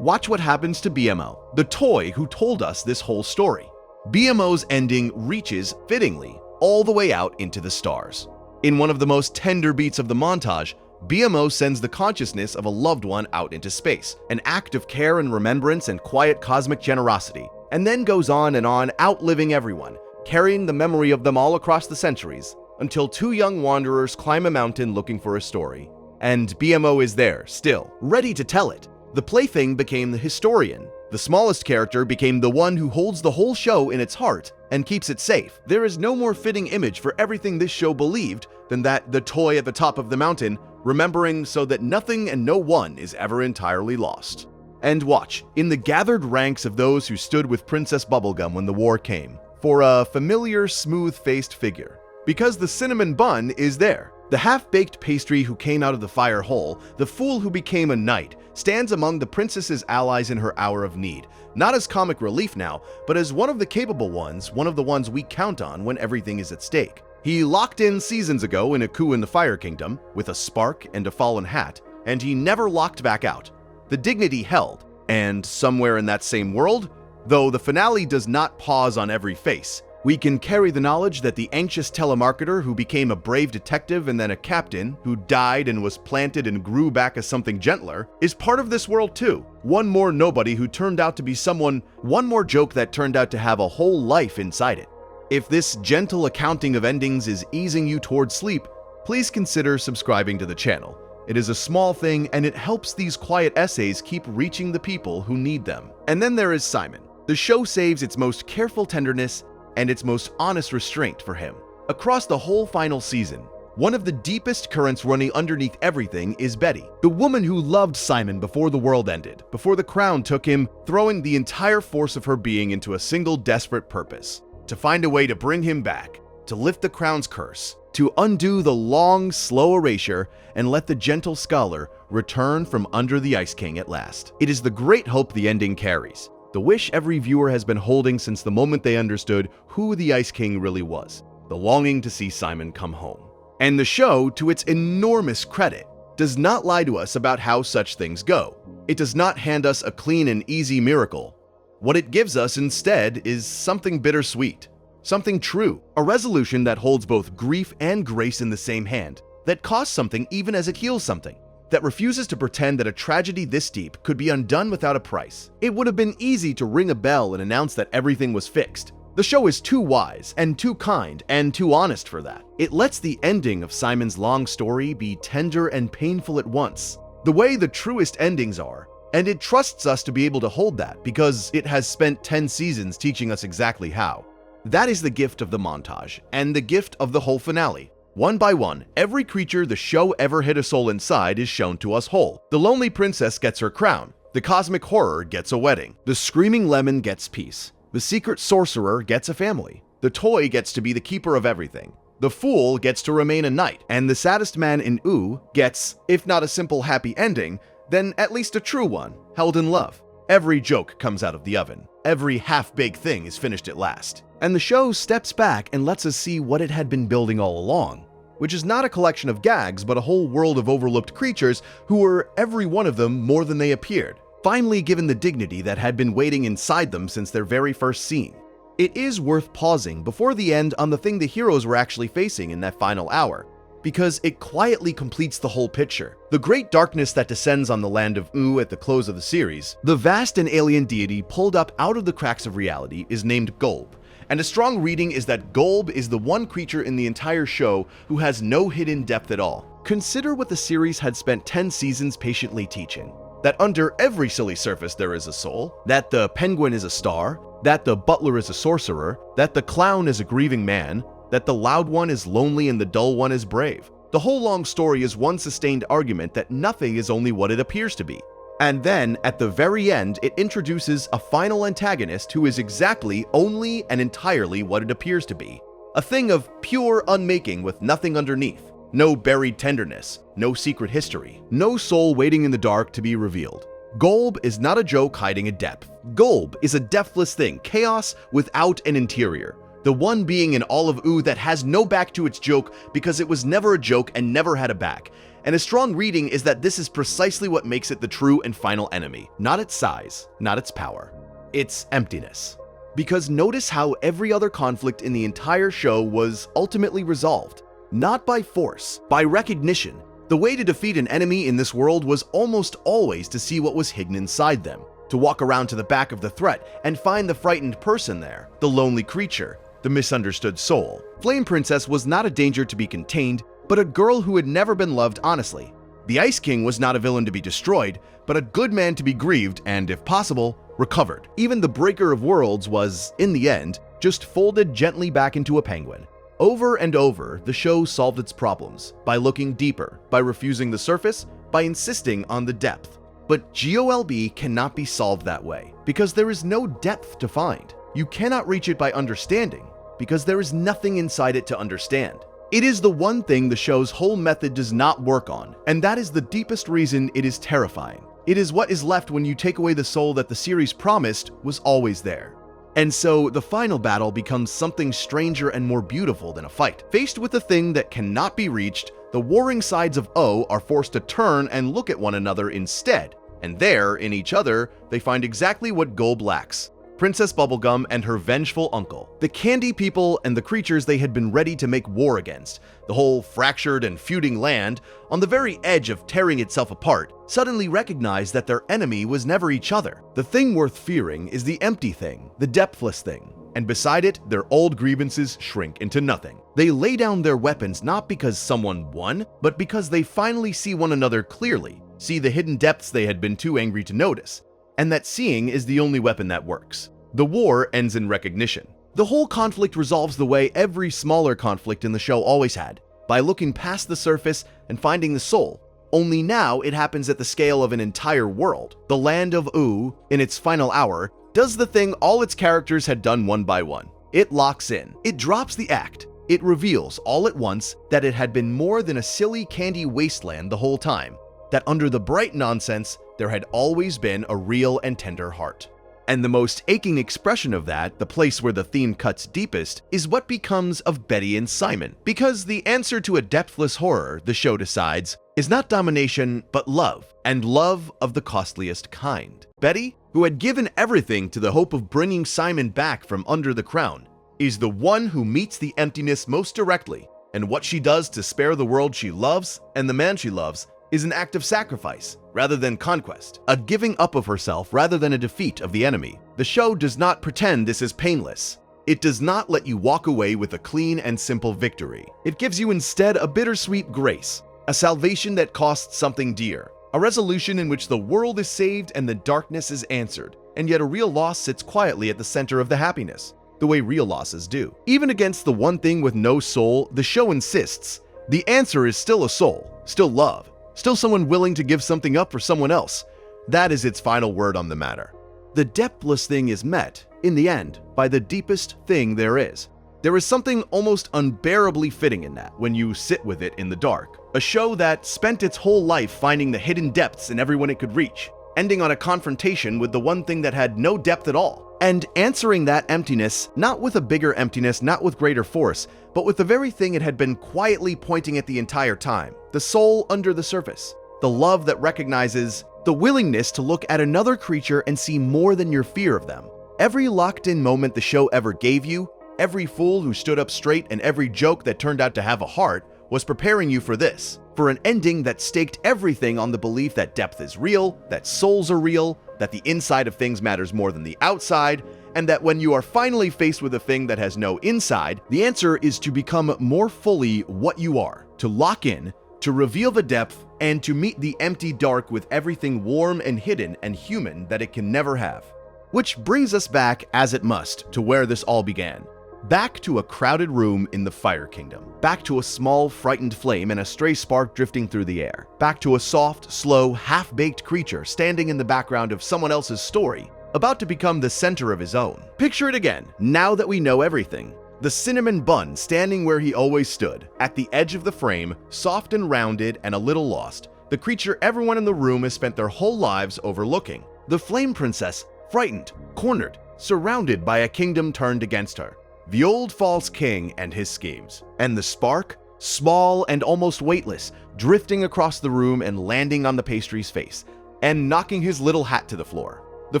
Speaker 1: Watch what happens to BMO, the toy who told us this whole story. BMO's ending reaches, fittingly, all the way out into the stars. In one of the most tender beats of the montage, BMO sends the consciousness of a loved one out into space, an act of care and remembrance and quiet cosmic generosity, and then goes on, outliving everyone, carrying the memory of them all across the centuries, until two young wanderers climb a mountain looking for a story. And BMO is there, still, ready to tell it. The plaything became the historian. The smallest character became the one who holds the whole show in its heart and keeps it safe. There is no more fitting image for everything this show believed than that the toy at the top of the mountain, remembering so that nothing and no one is ever entirely lost. And watch, in the gathered ranks of those who stood with Princess Bubblegum when the war came, for a familiar, smooth-faced figure. Because the cinnamon bun is there. The half-baked pastry who came out of the fire hole, the fool who became a knight, stands among the princess's allies in her hour of need, not as comic relief now, but as one of the capable ones, one of the ones we count on when everything is at stake. He locked in seasons ago in a coup in the Fire Kingdom, with a spark and a fallen hat, and he never locked back out. The dignity held, and somewhere in that same world, though the finale does not pause on every face, we can carry the knowledge that the anxious telemarketer who became a brave detective and then a captain, who died and was planted and grew back as something gentler, is part of this world too. One more nobody who turned out to be someone, one more joke that turned out to have a whole life inside it. If this gentle accounting of endings is easing you towards sleep, please consider subscribing to the channel. It is a small thing and it helps these quiet essays keep reaching the people who need them. And then there is Simon. The show saves its most careful tenderness and its most honest restraint for him. Across the whole final season, one of the deepest currents running underneath everything is Betty, the woman who loved Simon before the world ended, before the crown took him, throwing the entire force of her being into a single desperate purpose: to find a way to bring him back, to lift the crown's curse, to undo the long, slow erasure and let the gentle scholar return from under the Ice King at last. It is the great hope the ending carries, the wish every viewer has been holding since the moment they understood who the Ice King really was, the longing to see Simon come home. And the show, to its enormous credit, does not lie to us about how such things go. It does not hand us a clean and easy miracle. What it gives us instead is something bittersweet, something true, a resolution that holds both grief and grace in the same hand, that costs something even as it heals something, that refuses to pretend that a tragedy this deep could be undone without a price. It would have been easy to ring a bell and announce that everything was fixed. The show is too wise and too kind and too honest for that. It lets the ending of Simon's long story be tender and painful at once, the way the truest endings are, and it trusts us to be able to hold that because it has spent 10 seasons teaching us exactly how. That is the gift of the montage, and the gift of the whole finale. One by one, every creature the show ever hid a soul inside is shown to us whole. The lonely princess gets her crown. The cosmic horror gets a wedding. The screaming lemon gets peace. The secret sorcerer gets a family. The toy gets to be the keeper of everything. The fool gets to remain a knight. And the saddest man in Ooh gets, if not a simple happy ending, then at least a true one, held in love. Every joke comes out of the oven. Every half-baked thing is finished at last. And the show steps back and lets us see what it had been building all along, which is not a collection of gags, but a whole world of overlooked creatures who were, every one of them, more than they appeared, finally given the dignity that had been waiting inside them since their very first scene. It is worth pausing before the end on the thing the heroes were actually facing in that final hour, because it quietly completes the whole picture. The great darkness that descends on the land of Ooh at the close of the series, the vast and alien deity pulled up out of the cracks of reality, is named Golb. And a strong reading is that Golb is the one creature in the entire show who has no hidden depth at all. Consider what the series had spent 10 seasons patiently teaching. That under every silly surface there is a soul, that the penguin is a star, that the butler is a sorcerer, that the clown is a grieving man, that the loud one is lonely and the dull one is brave. The whole long story is one sustained argument that nothing is only what it appears to be. And then, at the very end, it introduces a final antagonist who is exactly, only, and entirely what it appears to be. A thing of pure unmaking with nothing underneath. No buried tenderness, no secret history, no soul waiting in the dark to be revealed. Golb is not a joke hiding a depth. Golb is a depthless thing, chaos without an interior. The one being in all of Ooh that has no back to its joke because it was never a joke and never had a back. And a strong reading is that this is precisely what makes it the true and final enemy. Not its size, not its power. Its emptiness. Because notice how every other conflict in the entire show was ultimately resolved. Not by force, by recognition. The way to defeat an enemy in this world was almost always to see what was hidden inside them. To walk around to the back of the threat and find the frightened person there. The lonely creature. The misunderstood soul. Flame Princess was not a danger to be contained, but a girl who had never been loved honestly. The Ice King was not a villain to be destroyed, but a good man to be grieved and, if possible, recovered. Even the Breaker of Worlds was, in the end, just folded gently back into a penguin. Over and over, the show solved its problems by looking deeper, by refusing the surface, by insisting on the depth. But GOLB cannot be solved that way, because there is no depth to find. You cannot reach it by understanding, because there is nothing inside it to understand. It is the one thing the show's whole method does not work on, and that is the deepest reason it is terrifying. It is what is left when you take away the soul that the series promised was always there. And so, the final battle becomes something stranger and more beautiful than a fight. Faced with a thing that cannot be reached, the warring sides of O are forced to turn and look at one another instead, and there, in each other, they find exactly what Golb lacks: Princess Bubblegum and her vengeful uncle. The candy people and the creatures they had been ready to make war against, the whole fractured and feuding land, on the very edge of tearing itself apart, suddenly recognized that their enemy was never each other. The thing worth fearing is the empty thing, the depthless thing, and beside it, their old grievances shrink into nothing. They lay down their weapons not because someone won, but because they finally see one another clearly, see the hidden depths they had been too angry to notice, and that seeing is the only weapon that works. The war ends in recognition. The whole conflict resolves the way every smaller conflict in the show always had, by looking past the surface and finding the soul. Only now it happens at the scale of an entire world. The land of Oo, in its final hour, does the thing all its characters had done one by one. It locks in. It drops the act. It reveals all at once that it had been more than a silly candy wasteland the whole time, that under the bright nonsense, there had always been a real and tender heart. And the most aching expression of that, the place where the theme cuts deepest, is what becomes of Betty and Simon. Because the answer to a depthless horror, the show decides, is not domination, but love, and love of the costliest kind. Betty, who had given everything to the hope of bringing Simon back from under the crown, is the one who meets the emptiness most directly, and what she does to spare the world she loves and the man she loves is an act of sacrifice rather than conquest, a giving up of herself rather than a defeat of the enemy. The show does not pretend this is painless. It does not let you walk away with a clean and simple victory. It gives you instead a bittersweet grace, a salvation that costs something dear, a resolution in which the world is saved and the darkness is answered, and yet a real loss sits quietly at the center of the happiness, the way real losses do. Even against the one thing with no soul, the show insists the answer is still a soul, still love, still someone willing to give something up for someone else. That is its final word on the matter. The depthless thing is met, in the end, by the deepest thing there is. There is something almost unbearably fitting in that when you sit with it in the dark. A show that spent its whole life finding the hidden depths in everyone it could reach, ending on a confrontation with the one thing that had no depth at all, and answering that emptiness not with a bigger emptiness, not with greater force, but with the very thing it had been quietly pointing at the entire time, the soul under the surface, the love that recognizes, the willingness to look at another creature and see more than your fear of them. Every locked-in moment the show ever gave you, every fool who stood up straight, and every joke that turned out to have a heart was preparing you for this, for an ending that staked everything on the belief that depth is real, that souls are real, that the inside of things matters more than the outside, and that when you are finally faced with a thing that has no inside, the answer is to become more fully what you are, to lock in, to reveal the depth, and to meet the empty dark with everything warm and hidden and human that it can never have. Which brings us back, as it must, to where this all began. Back to a crowded room in the Fire Kingdom. Back to a small, frightened flame and a stray spark drifting through the air. Back to a soft, slow, half-baked creature standing in the background of someone else's story, about to become the center of his own. Picture it again, now that we know everything. The cinnamon bun standing where he always stood, at the edge of the frame, soft and rounded and a little lost. The creature everyone in the room has spent their whole lives overlooking. The Flame Princess, frightened, cornered, surrounded by a kingdom turned against her. The old false king and his schemes. And the spark, small and almost weightless, drifting across the room and landing on the pastry's face, and knocking his little hat to the floor. The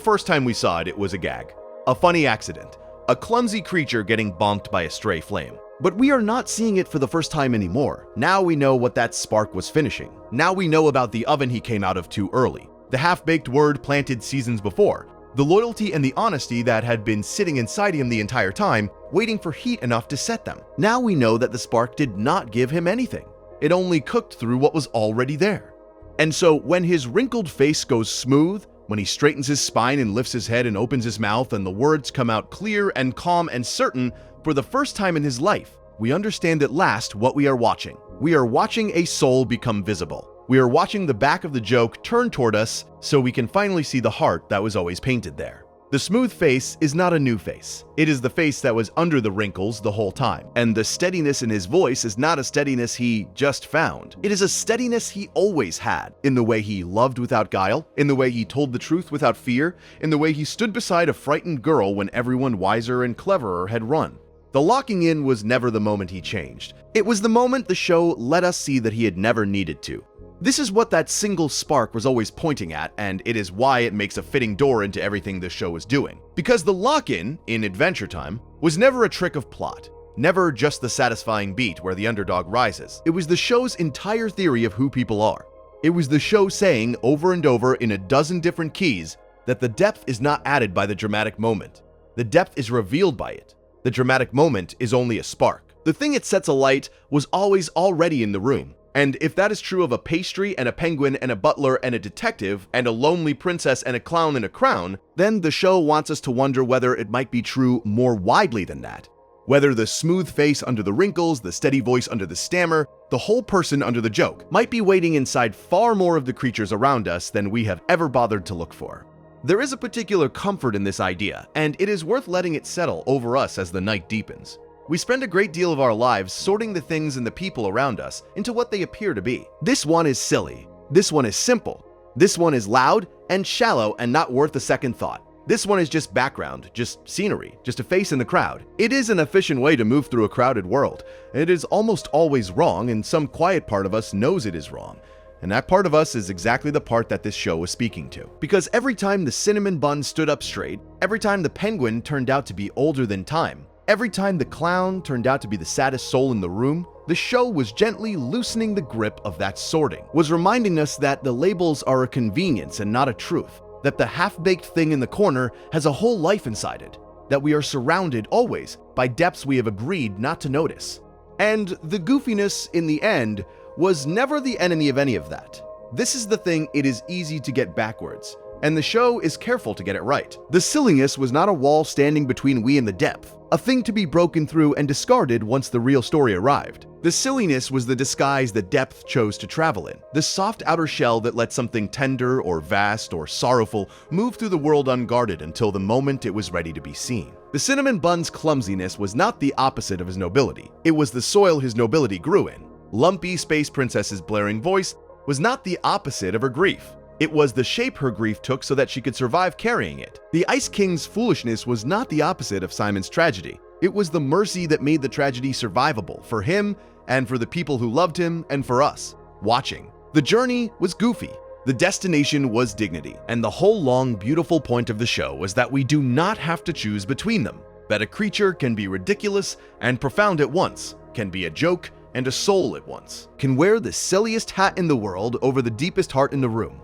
Speaker 1: first time we saw it, it was a gag. A funny accident. A clumsy creature getting bonked by a stray flame. But we are not seeing it for the first time anymore. Now we know what that spark was finishing. Now we know about the oven he came out of too early. The half-baked word planted seasons before. The loyalty and the honesty that had been sitting inside him the entire time, waiting for heat enough to set them. Now we know that the spark did not give him anything. It only cooked through what was already there. And so when his wrinkled face goes smooth, when he straightens his spine and lifts his head and opens his mouth and the words come out clear and calm and certain for the first time in his life, we understand at last what we are watching. We are watching a soul become visible. We are watching the back of the joke turn toward us so we can finally see the heart that was always painted there. The smooth face is not a new face. It is the face that was under the wrinkles the whole time. And the steadiness in his voice is not a steadiness he just found. It is a steadiness he always had, in the way he loved without guile, in the way he told the truth without fear, in the way he stood beside a frightened girl when everyone wiser and cleverer had run. The locking in was never the moment he changed. It was the moment the show let us see that he had never needed to. This is what that single spark was always pointing at, and it is why it makes a fitting door into everything this show is doing. Because the lock-in, in Adventure Time, was never a trick of plot, never just the satisfying beat where the underdog rises. It was the show's entire theory of who people are. It was the show saying over and over in a dozen different keys that the depth is not added by the dramatic moment. The depth is revealed by it. The dramatic moment is only a spark. The thing it sets alight was always already in the room. And if that is true of a pastry and a penguin and a butler and a detective and a lonely princess and a clown in a crown, then the show wants us to wonder whether it might be true more widely than that. Whether the smooth face under the wrinkles, the steady voice under the stammer, the whole person under the joke might be waiting inside far more of the creatures around us than we have ever bothered to look for. There is a particular comfort in this idea, and it is worth letting it settle over us as the night deepens. We spend a great deal of our lives sorting the things and the people around us into what they appear to be. This one is silly. This one is simple. This one is loud and shallow and not worth a second thought. This one is just background, just scenery, just a face in the crowd. It is an efficient way to move through a crowded world. It is almost always wrong, and some quiet part of us knows it is wrong. And that part of us is exactly the part that this show is speaking to. Because every time the cinnamon bun stood up straight, every time the penguin turned out to be older than time, every time the clown turned out to be the saddest soul in the room, the show was gently loosening the grip of that sorting, was reminding us that the labels are a convenience and not a truth, that the half-baked thing in the corner has a whole life inside it, that we are surrounded always by depths we have agreed not to notice. And the goofiness, in the end, was never the enemy of any of that. This is the thing it is easy to get backwards, and the show is careful to get it right. The silliness was not a wall standing between we and the depth, a thing to be broken through and discarded once the real story arrived. The silliness was the disguise the depth chose to travel in, the soft outer shell that let something tender or vast or sorrowful move through the world unguarded until the moment it was ready to be seen. The cinnamon bun's clumsiness was not the opposite of his nobility. It was the soil his nobility grew in. Lumpy Space Princess's blaring voice was not the opposite of her grief. It was the shape her grief took so that she could survive carrying it. The Ice King's foolishness was not the opposite of Simon's tragedy. It was the mercy that made the tragedy survivable for him and for the people who loved him and for us, watching. The journey was goofy. The destination was dignity. And the whole long, beautiful point of the show was that we do not have to choose between them. That a creature can be ridiculous and profound at once, can be a joke and a soul at once, can wear the silliest hat in the world over the deepest heart in the room.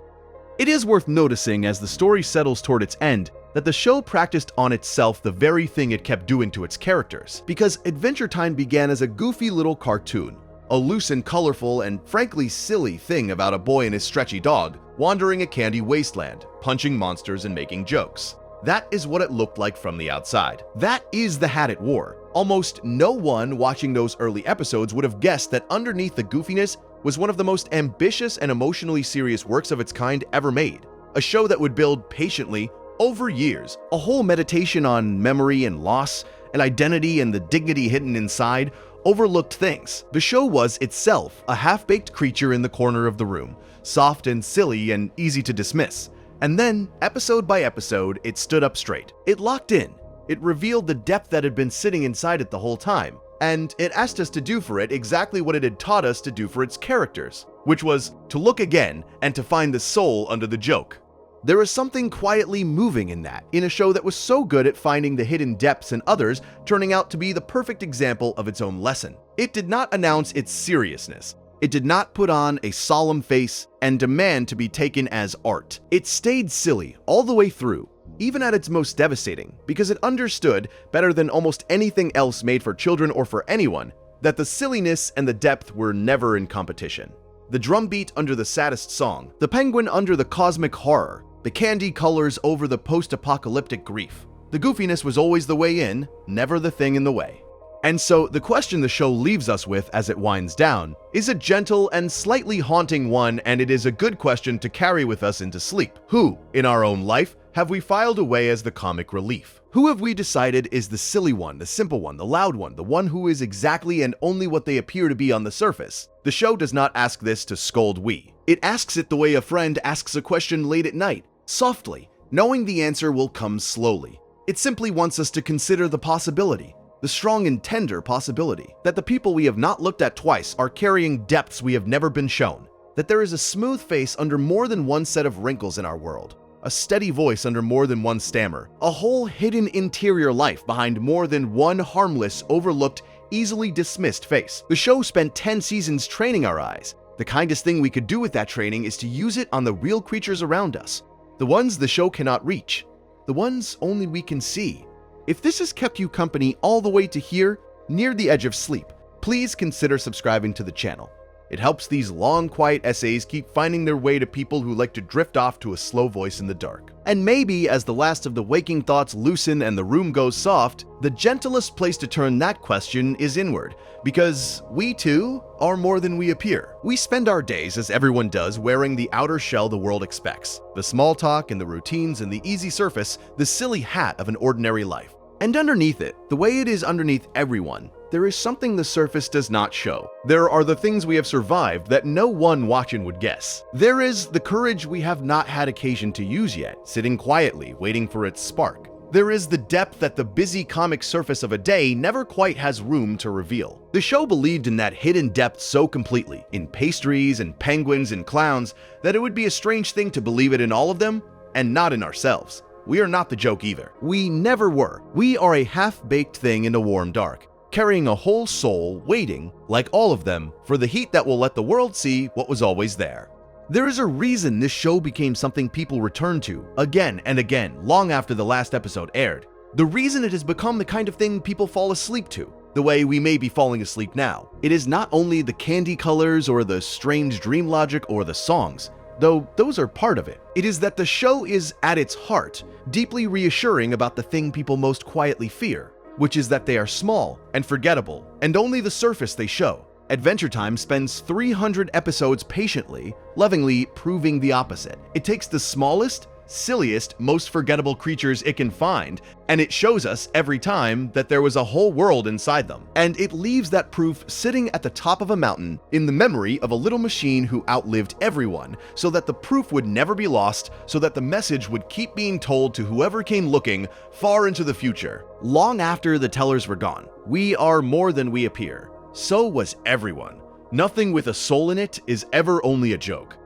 Speaker 1: It is worth noticing as the story settles toward its end that the show practiced on itself the very thing it kept doing to its characters, because Adventure Time began as a goofy little cartoon, a loose and colorful and frankly silly thing about a boy and his stretchy dog wandering a candy wasteland, punching monsters and making jokes. That is what it looked like from the outside. That is the hat it wore. Almost no one watching those early episodes would have guessed that underneath the goofiness was one of the most ambitious and emotionally serious works of its kind ever made. A show that would build patiently over years, a whole meditation on memory and loss, and identity and the dignity hidden inside overlooked things. The show was itself a half-baked creature in the corner of the room, soft and silly and easy to dismiss. And then, episode by episode, it stood up straight. It locked in. It revealed the depth that had been sitting inside it the whole time. And it asked us to do for it exactly what it had taught us to do for its characters, which was to look again and to find the soul under the joke. There is something quietly moving in that, in a show that was so good at finding the hidden depths in others, turning out to be the perfect example of its own lesson. It did not announce its seriousness. It did not put on a solemn face and demand to be taken as art. It stayed silly all the way through, even at its most devastating, because it understood, better than almost anything else made for children or for anyone, that the silliness and the depth were never in competition. The drum beat under the saddest song, the penguin under the cosmic horror, the candy colors over the post-apocalyptic grief. The goofiness was always the way in, never the thing in the way. And so the question the show leaves us with as it winds down is a gentle and slightly haunting one, and it is a good question to carry with us into sleep. Who, in our own life, have we filed away as the comic relief? Who have we decided is the silly one, the simple one, the loud one, the one who is exactly and only what they appear to be on the surface? The show does not ask this to scold we. It asks it the way a friend asks a question late at night, softly, knowing the answer will come slowly. It simply wants us to consider the possibility, the strong and tender possibility, that the people we have not looked at twice are carrying depths we have never been shown, that there is a smooth face under more than one set of wrinkles in our world, a steady voice under more than one stammer, a whole hidden interior life behind more than one harmless, overlooked, easily dismissed face. The show spent 10 seasons training our eyes. The kindest thing we could do with that training is to use it on the real creatures around us, the ones the show cannot reach, the ones only we can see. If this has kept you company all the way to here, near the edge of sleep, please consider subscribing to the channel. It helps these long, quiet essays keep finding their way to people who like to drift off to a slow voice in the dark. And maybe as the last of the waking thoughts loosen and the room goes soft, the gentlest place to turn that question is inward, because we too are more than we appear. We spend our days, as everyone does, wearing the outer shell the world expects, the small talk and the routines and the easy surface, the silly hat of an ordinary life. And underneath it, the way it is underneath everyone, there is something the surface does not show. There are the things we have survived that no one watching would guess. There is the courage we have not had occasion to use yet, sitting quietly, waiting for its spark. There is the depth that the busy comic surface of a day never quite has room to reveal. The show believed in that hidden depth so completely, in pastries and penguins and clowns, that it would be a strange thing to believe it in all of them, and not in ourselves. We are not the joke either. We never were. We are a half-baked thing in a warm dark, carrying a whole soul, waiting, like all of them, for the heat that will let the world see what was always there. There is a reason this show became something people return to, again and again, long after the last episode aired. The reason it has become the kind of thing people fall asleep to, the way we may be falling asleep now. It is not only the candy colors or the strange dream logic or the songs, though those are part of it. It is that the show is, at its heart, deeply reassuring about the thing people most quietly fear, which is that they are small and forgettable, and only the surface they show. Adventure Time spends 300 episodes patiently, lovingly proving the opposite. It takes the smallest, silliest, most forgettable creatures it can find, and it shows us every time that there was a whole world inside them. And it leaves that proof sitting at the top of a mountain in the memory of a little machine who outlived everyone, so that the proof would never be lost, so that the message would keep being told to whoever came looking far into the future. Long after the tellers were gone, we are more than we appear. So was everyone. Nothing with a soul in it is ever only a joke.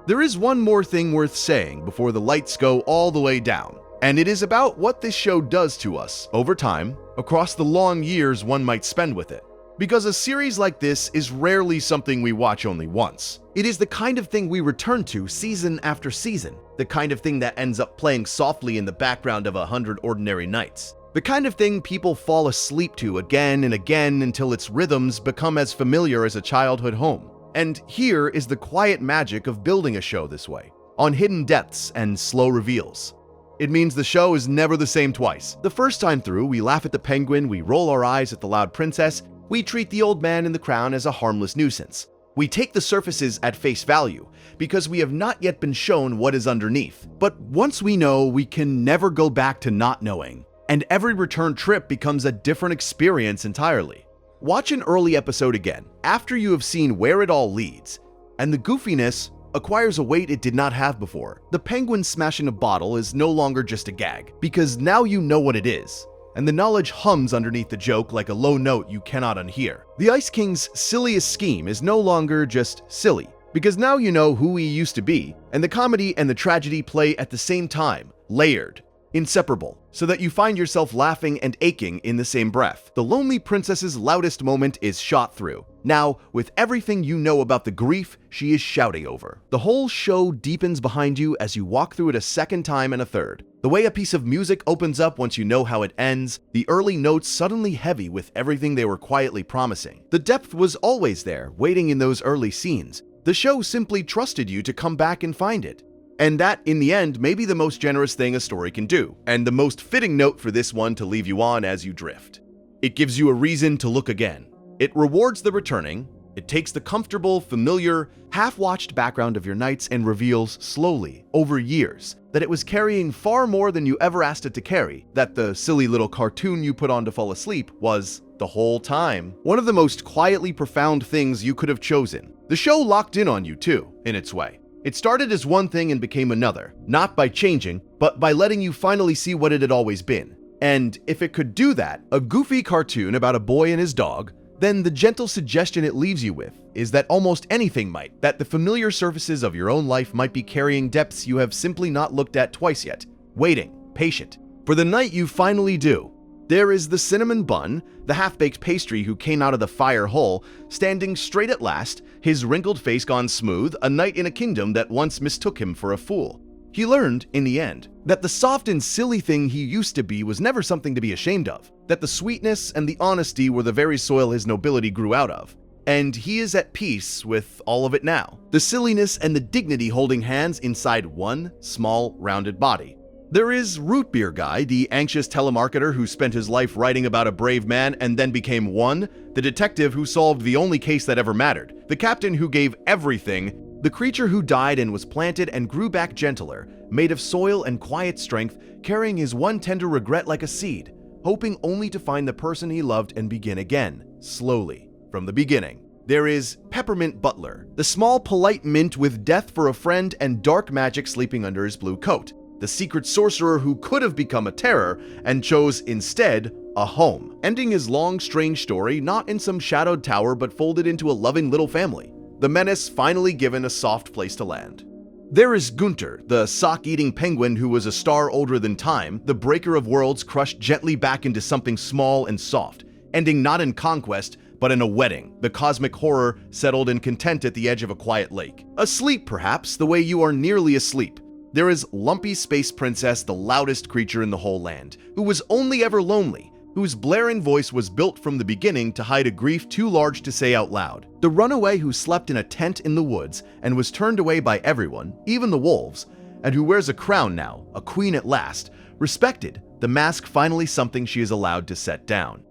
Speaker 1: There is one more thing worth saying before the lights go all the way down, and it is about what this show does to us over time, across the long years one might spend with it. Because a series like this is rarely something we watch only once. It is the kind of thing we return to season after season, the kind of thing that ends up playing softly in the background of 100 ordinary nights. The kind of thing people fall asleep to again and again until its rhythms become as familiar as a childhood home. And here is the quiet magic of building a show this way, on hidden depths and slow reveals. It means the show is never the same twice. The first time through, we laugh at the penguin, we roll our eyes at the loud princess, we treat the old man in the crown as a harmless nuisance. We take the surfaces at face value, because we have not yet been shown what is underneath. But once we know, we can never go back to not knowing, and every return trip becomes a different experience entirely. Watch an early episode again, after you have seen where it all leads, and the goofiness acquires a weight it did not have before. The penguin smashing a bottle is no longer just a gag, because now you know what it is, and the knowledge hums underneath the joke like a low note you cannot unhear. The Ice King's silliest scheme is no longer just silly, because now you know who he used to be, and the comedy and the tragedy play at the same time, layered, inseparable, so that you find yourself laughing and aching in the same breath. The lonely princess's loudest moment is shot through, now with everything you know about the grief she is shouting over. The whole show deepens behind you as you walk through it a second time and a third. The way a piece of music opens up once you know how it ends, the early notes suddenly heavy with everything they were quietly promising. The depth was always there, waiting in those early scenes. The show simply trusted you to come back and find it. And that, in the end, may be the most generous thing a story can do, and the most fitting note for this one to leave you on as you drift. It gives you a reason to look again. It rewards the returning. It takes the comfortable, familiar, half-watched background of your nights and reveals slowly, over years, that it was carrying far more than you ever asked it to carry, that the silly little cartoon you put on to fall asleep was, the whole time, one of the most quietly profound things you could have chosen. The show locked in on you too, in its way. It started as one thing and became another, not by changing, but by letting you finally see what it had always been. And if it could do that, a goofy cartoon about a boy and his dog, then the gentle suggestion it leaves you with is that almost anything might, that the familiar surfaces of your own life might be carrying depths you have simply not looked at twice yet, waiting, patient, for the night you finally do. There is the cinnamon bun, the half-baked pastry who came out of the fire hole, standing straight at last, his wrinkled face gone smooth, a knight in a kingdom that once mistook him for a fool. He learned, in the end, that the soft and silly thing he used to be was never something to be ashamed of, that the sweetness and the honesty were the very soil his nobility grew out of. And he is at peace with all of it now, the silliness and the dignity holding hands inside one small, rounded body. There is Root Beer Guy, the anxious telemarketer who spent his life writing about a brave man and then became one, the detective who solved the only case that ever mattered, the captain who gave everything, the creature who died and was planted and grew back gentler, made of soil and quiet strength, carrying his one tender regret like a seed, hoping only to find the person he loved and begin again, slowly, from the beginning. There is Peppermint Butler, the small polite mint with death for a friend and dark magic sleeping under his blue coat, the secret sorcerer who could have become a terror and chose instead a home, ending his long strange story not in some shadowed tower but folded into a loving little family. The menace finally given a soft place to land. There is Gunter, the sock-eating penguin who was a star older than time, the breaker of worlds crushed gently back into something small and soft, ending not in conquest, but in a wedding, the cosmic horror settled in content at the edge of a quiet lake. Asleep, perhaps, the way you are nearly asleep. There is Lumpy Space Princess, the loudest creature in the whole land, who was only ever lonely, whose blaring voice was built from the beginning to hide a grief too large to say out loud. The runaway who slept in a tent in the woods and was turned away by everyone, even the wolves, and who wears a crown now, a queen at last, respected, the mask finally something she is allowed to set down.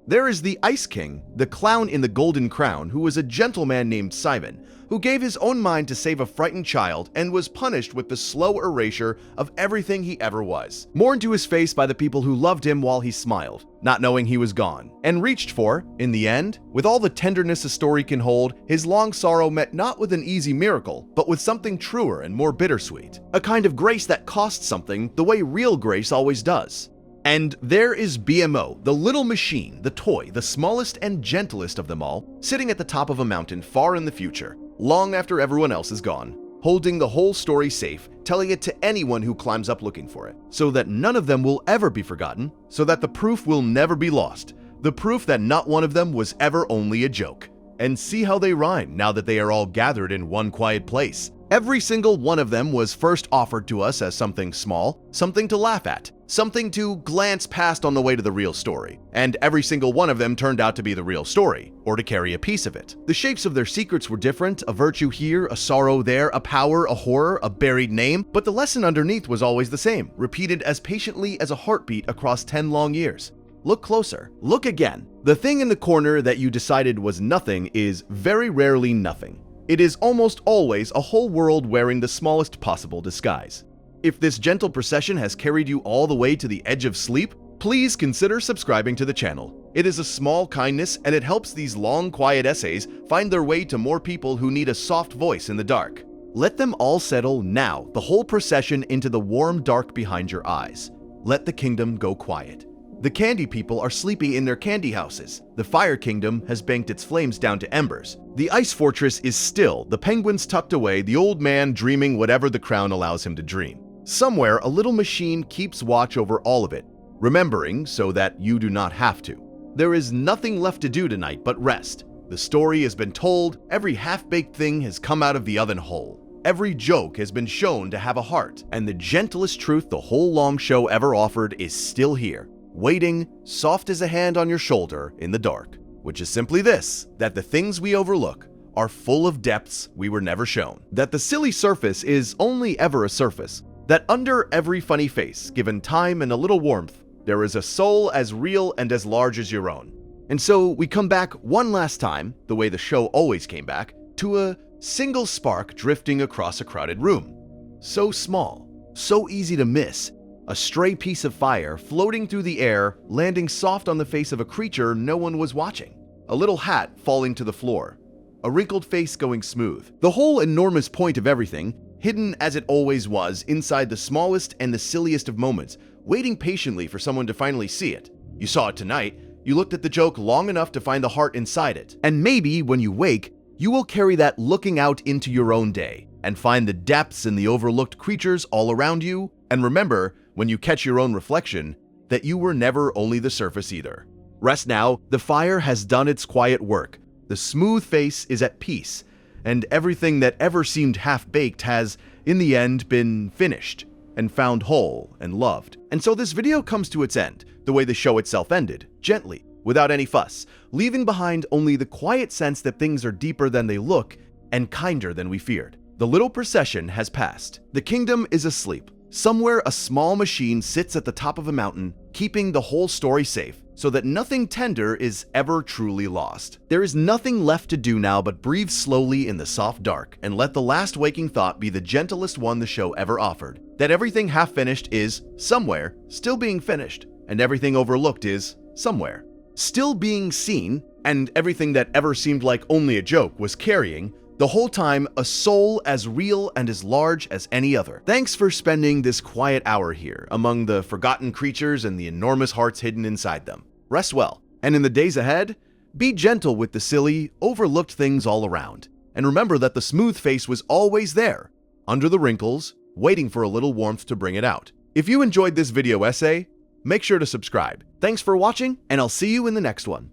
Speaker 1: There is the Ice King, the clown in the golden crown, who was a gentleman named Simon, who gave his own mind to save a frightened child and was punished with the slow erasure of everything he ever was, mourned to his face by the people who loved him while he smiled, not knowing he was gone, and reached for, in the end, with all the tenderness a story can hold, his long sorrow met not with an easy miracle, but with something truer and more bittersweet, a kind of grace that costs something the way real grace always does. And there is BMO, the little machine, the toy, the smallest and gentlest of them all, sitting at the top of a mountain far in the future, long after everyone else is gone, holding the whole story safe, telling it to anyone who climbs up looking for it, so that none of them will ever be forgotten, so that the proof will never be lost, the proof that not one of them was ever only a joke. And see how they rhyme now that they are all gathered in one quiet place. Every single one of them was first offered to us as something small, something to laugh at, something to glance past on the way to the real story. And every single one of them turned out to be the real story, or to carry a piece of it. The shapes of their secrets were different, a virtue here, a sorrow there, a power, a horror, a buried name, but the lesson underneath was always the same, repeated as patiently as a heartbeat across 10 long years. Look closer. Look again. The thing in the corner that you decided was nothing is very rarely nothing. It is almost always a whole world wearing the smallest possible disguise. If this gentle procession has carried you all the way to the edge of sleep, please consider subscribing to the channel. It is a small kindness and it helps these long, quiet essays find their way to more people who need a soft voice in the dark. Let them all settle now, the whole procession, into the warm dark behind your eyes. Let the kingdom go quiet. The candy people are sleeping in their candy houses. The fire kingdom has banked its flames down to embers. The ice fortress is still, the penguins tucked away, the old man dreaming whatever the crown allows him to dream. Somewhere, a little machine keeps watch over all of it, remembering so that you do not have to. There is nothing left to do tonight but rest. The story has been told, every half-baked thing has come out of the oven whole. Every joke has been shown to have a heart, and the gentlest truth the whole long show ever offered is still here, waiting, soft as a hand on your shoulder in the dark, which is simply this, that the things we overlook are full of depths we were never shown, that the silly surface is only ever a surface, that under every funny face, given time and a little warmth, There is a soul as real and as large as your own. And so we come back one last time, the way the show always came back, to a single spark drifting across a crowded room. So small, so easy to miss, a stray piece of fire floating through the air, landing soft on the face of a creature no one was watching. A little hat falling to the floor. A wrinkled face going smooth. The whole enormous point of everything, hidden as it always was inside the smallest and the silliest of moments, waiting patiently for someone to finally see it. You saw it tonight, you looked at the joke long enough to find the heart inside it. And maybe when you wake, you will carry that looking out into your own day and find the depths in the overlooked creatures all around you. And remember, when you catch your own reflection, that you were never only the surface either. Rest now, the fire has done its quiet work. The smooth face is at peace, and everything that ever seemed half-baked has, in the end, been finished and found whole and loved. And so this video comes to its end, the way the show itself ended, gently, without any fuss, leaving behind only the quiet sense that things are deeper than they look and kinder than we feared. The little procession has passed. The kingdom is asleep. Somewhere a small machine sits at the top of a mountain, keeping the whole story safe, so that nothing tender is ever truly lost. There is nothing left to do now but breathe slowly in the soft dark and let the last waking thought be the gentlest one the show ever offered. That everything half-finished is, somewhere, still being finished, and everything overlooked is, somewhere, still being seen, and everything that ever seemed like only a joke was carrying, the whole time, a soul as real and as large as any other. Thanks for spending this quiet hour here, among the forgotten creatures and the enormous hearts hidden inside them. Rest well, and in the days ahead, be gentle with the silly, overlooked things all around. And remember that the smooth face was always there, under the wrinkles, waiting for a little warmth to bring it out. If you enjoyed this video essay, make sure to subscribe. Thanks for watching, and I'll see you in the next one.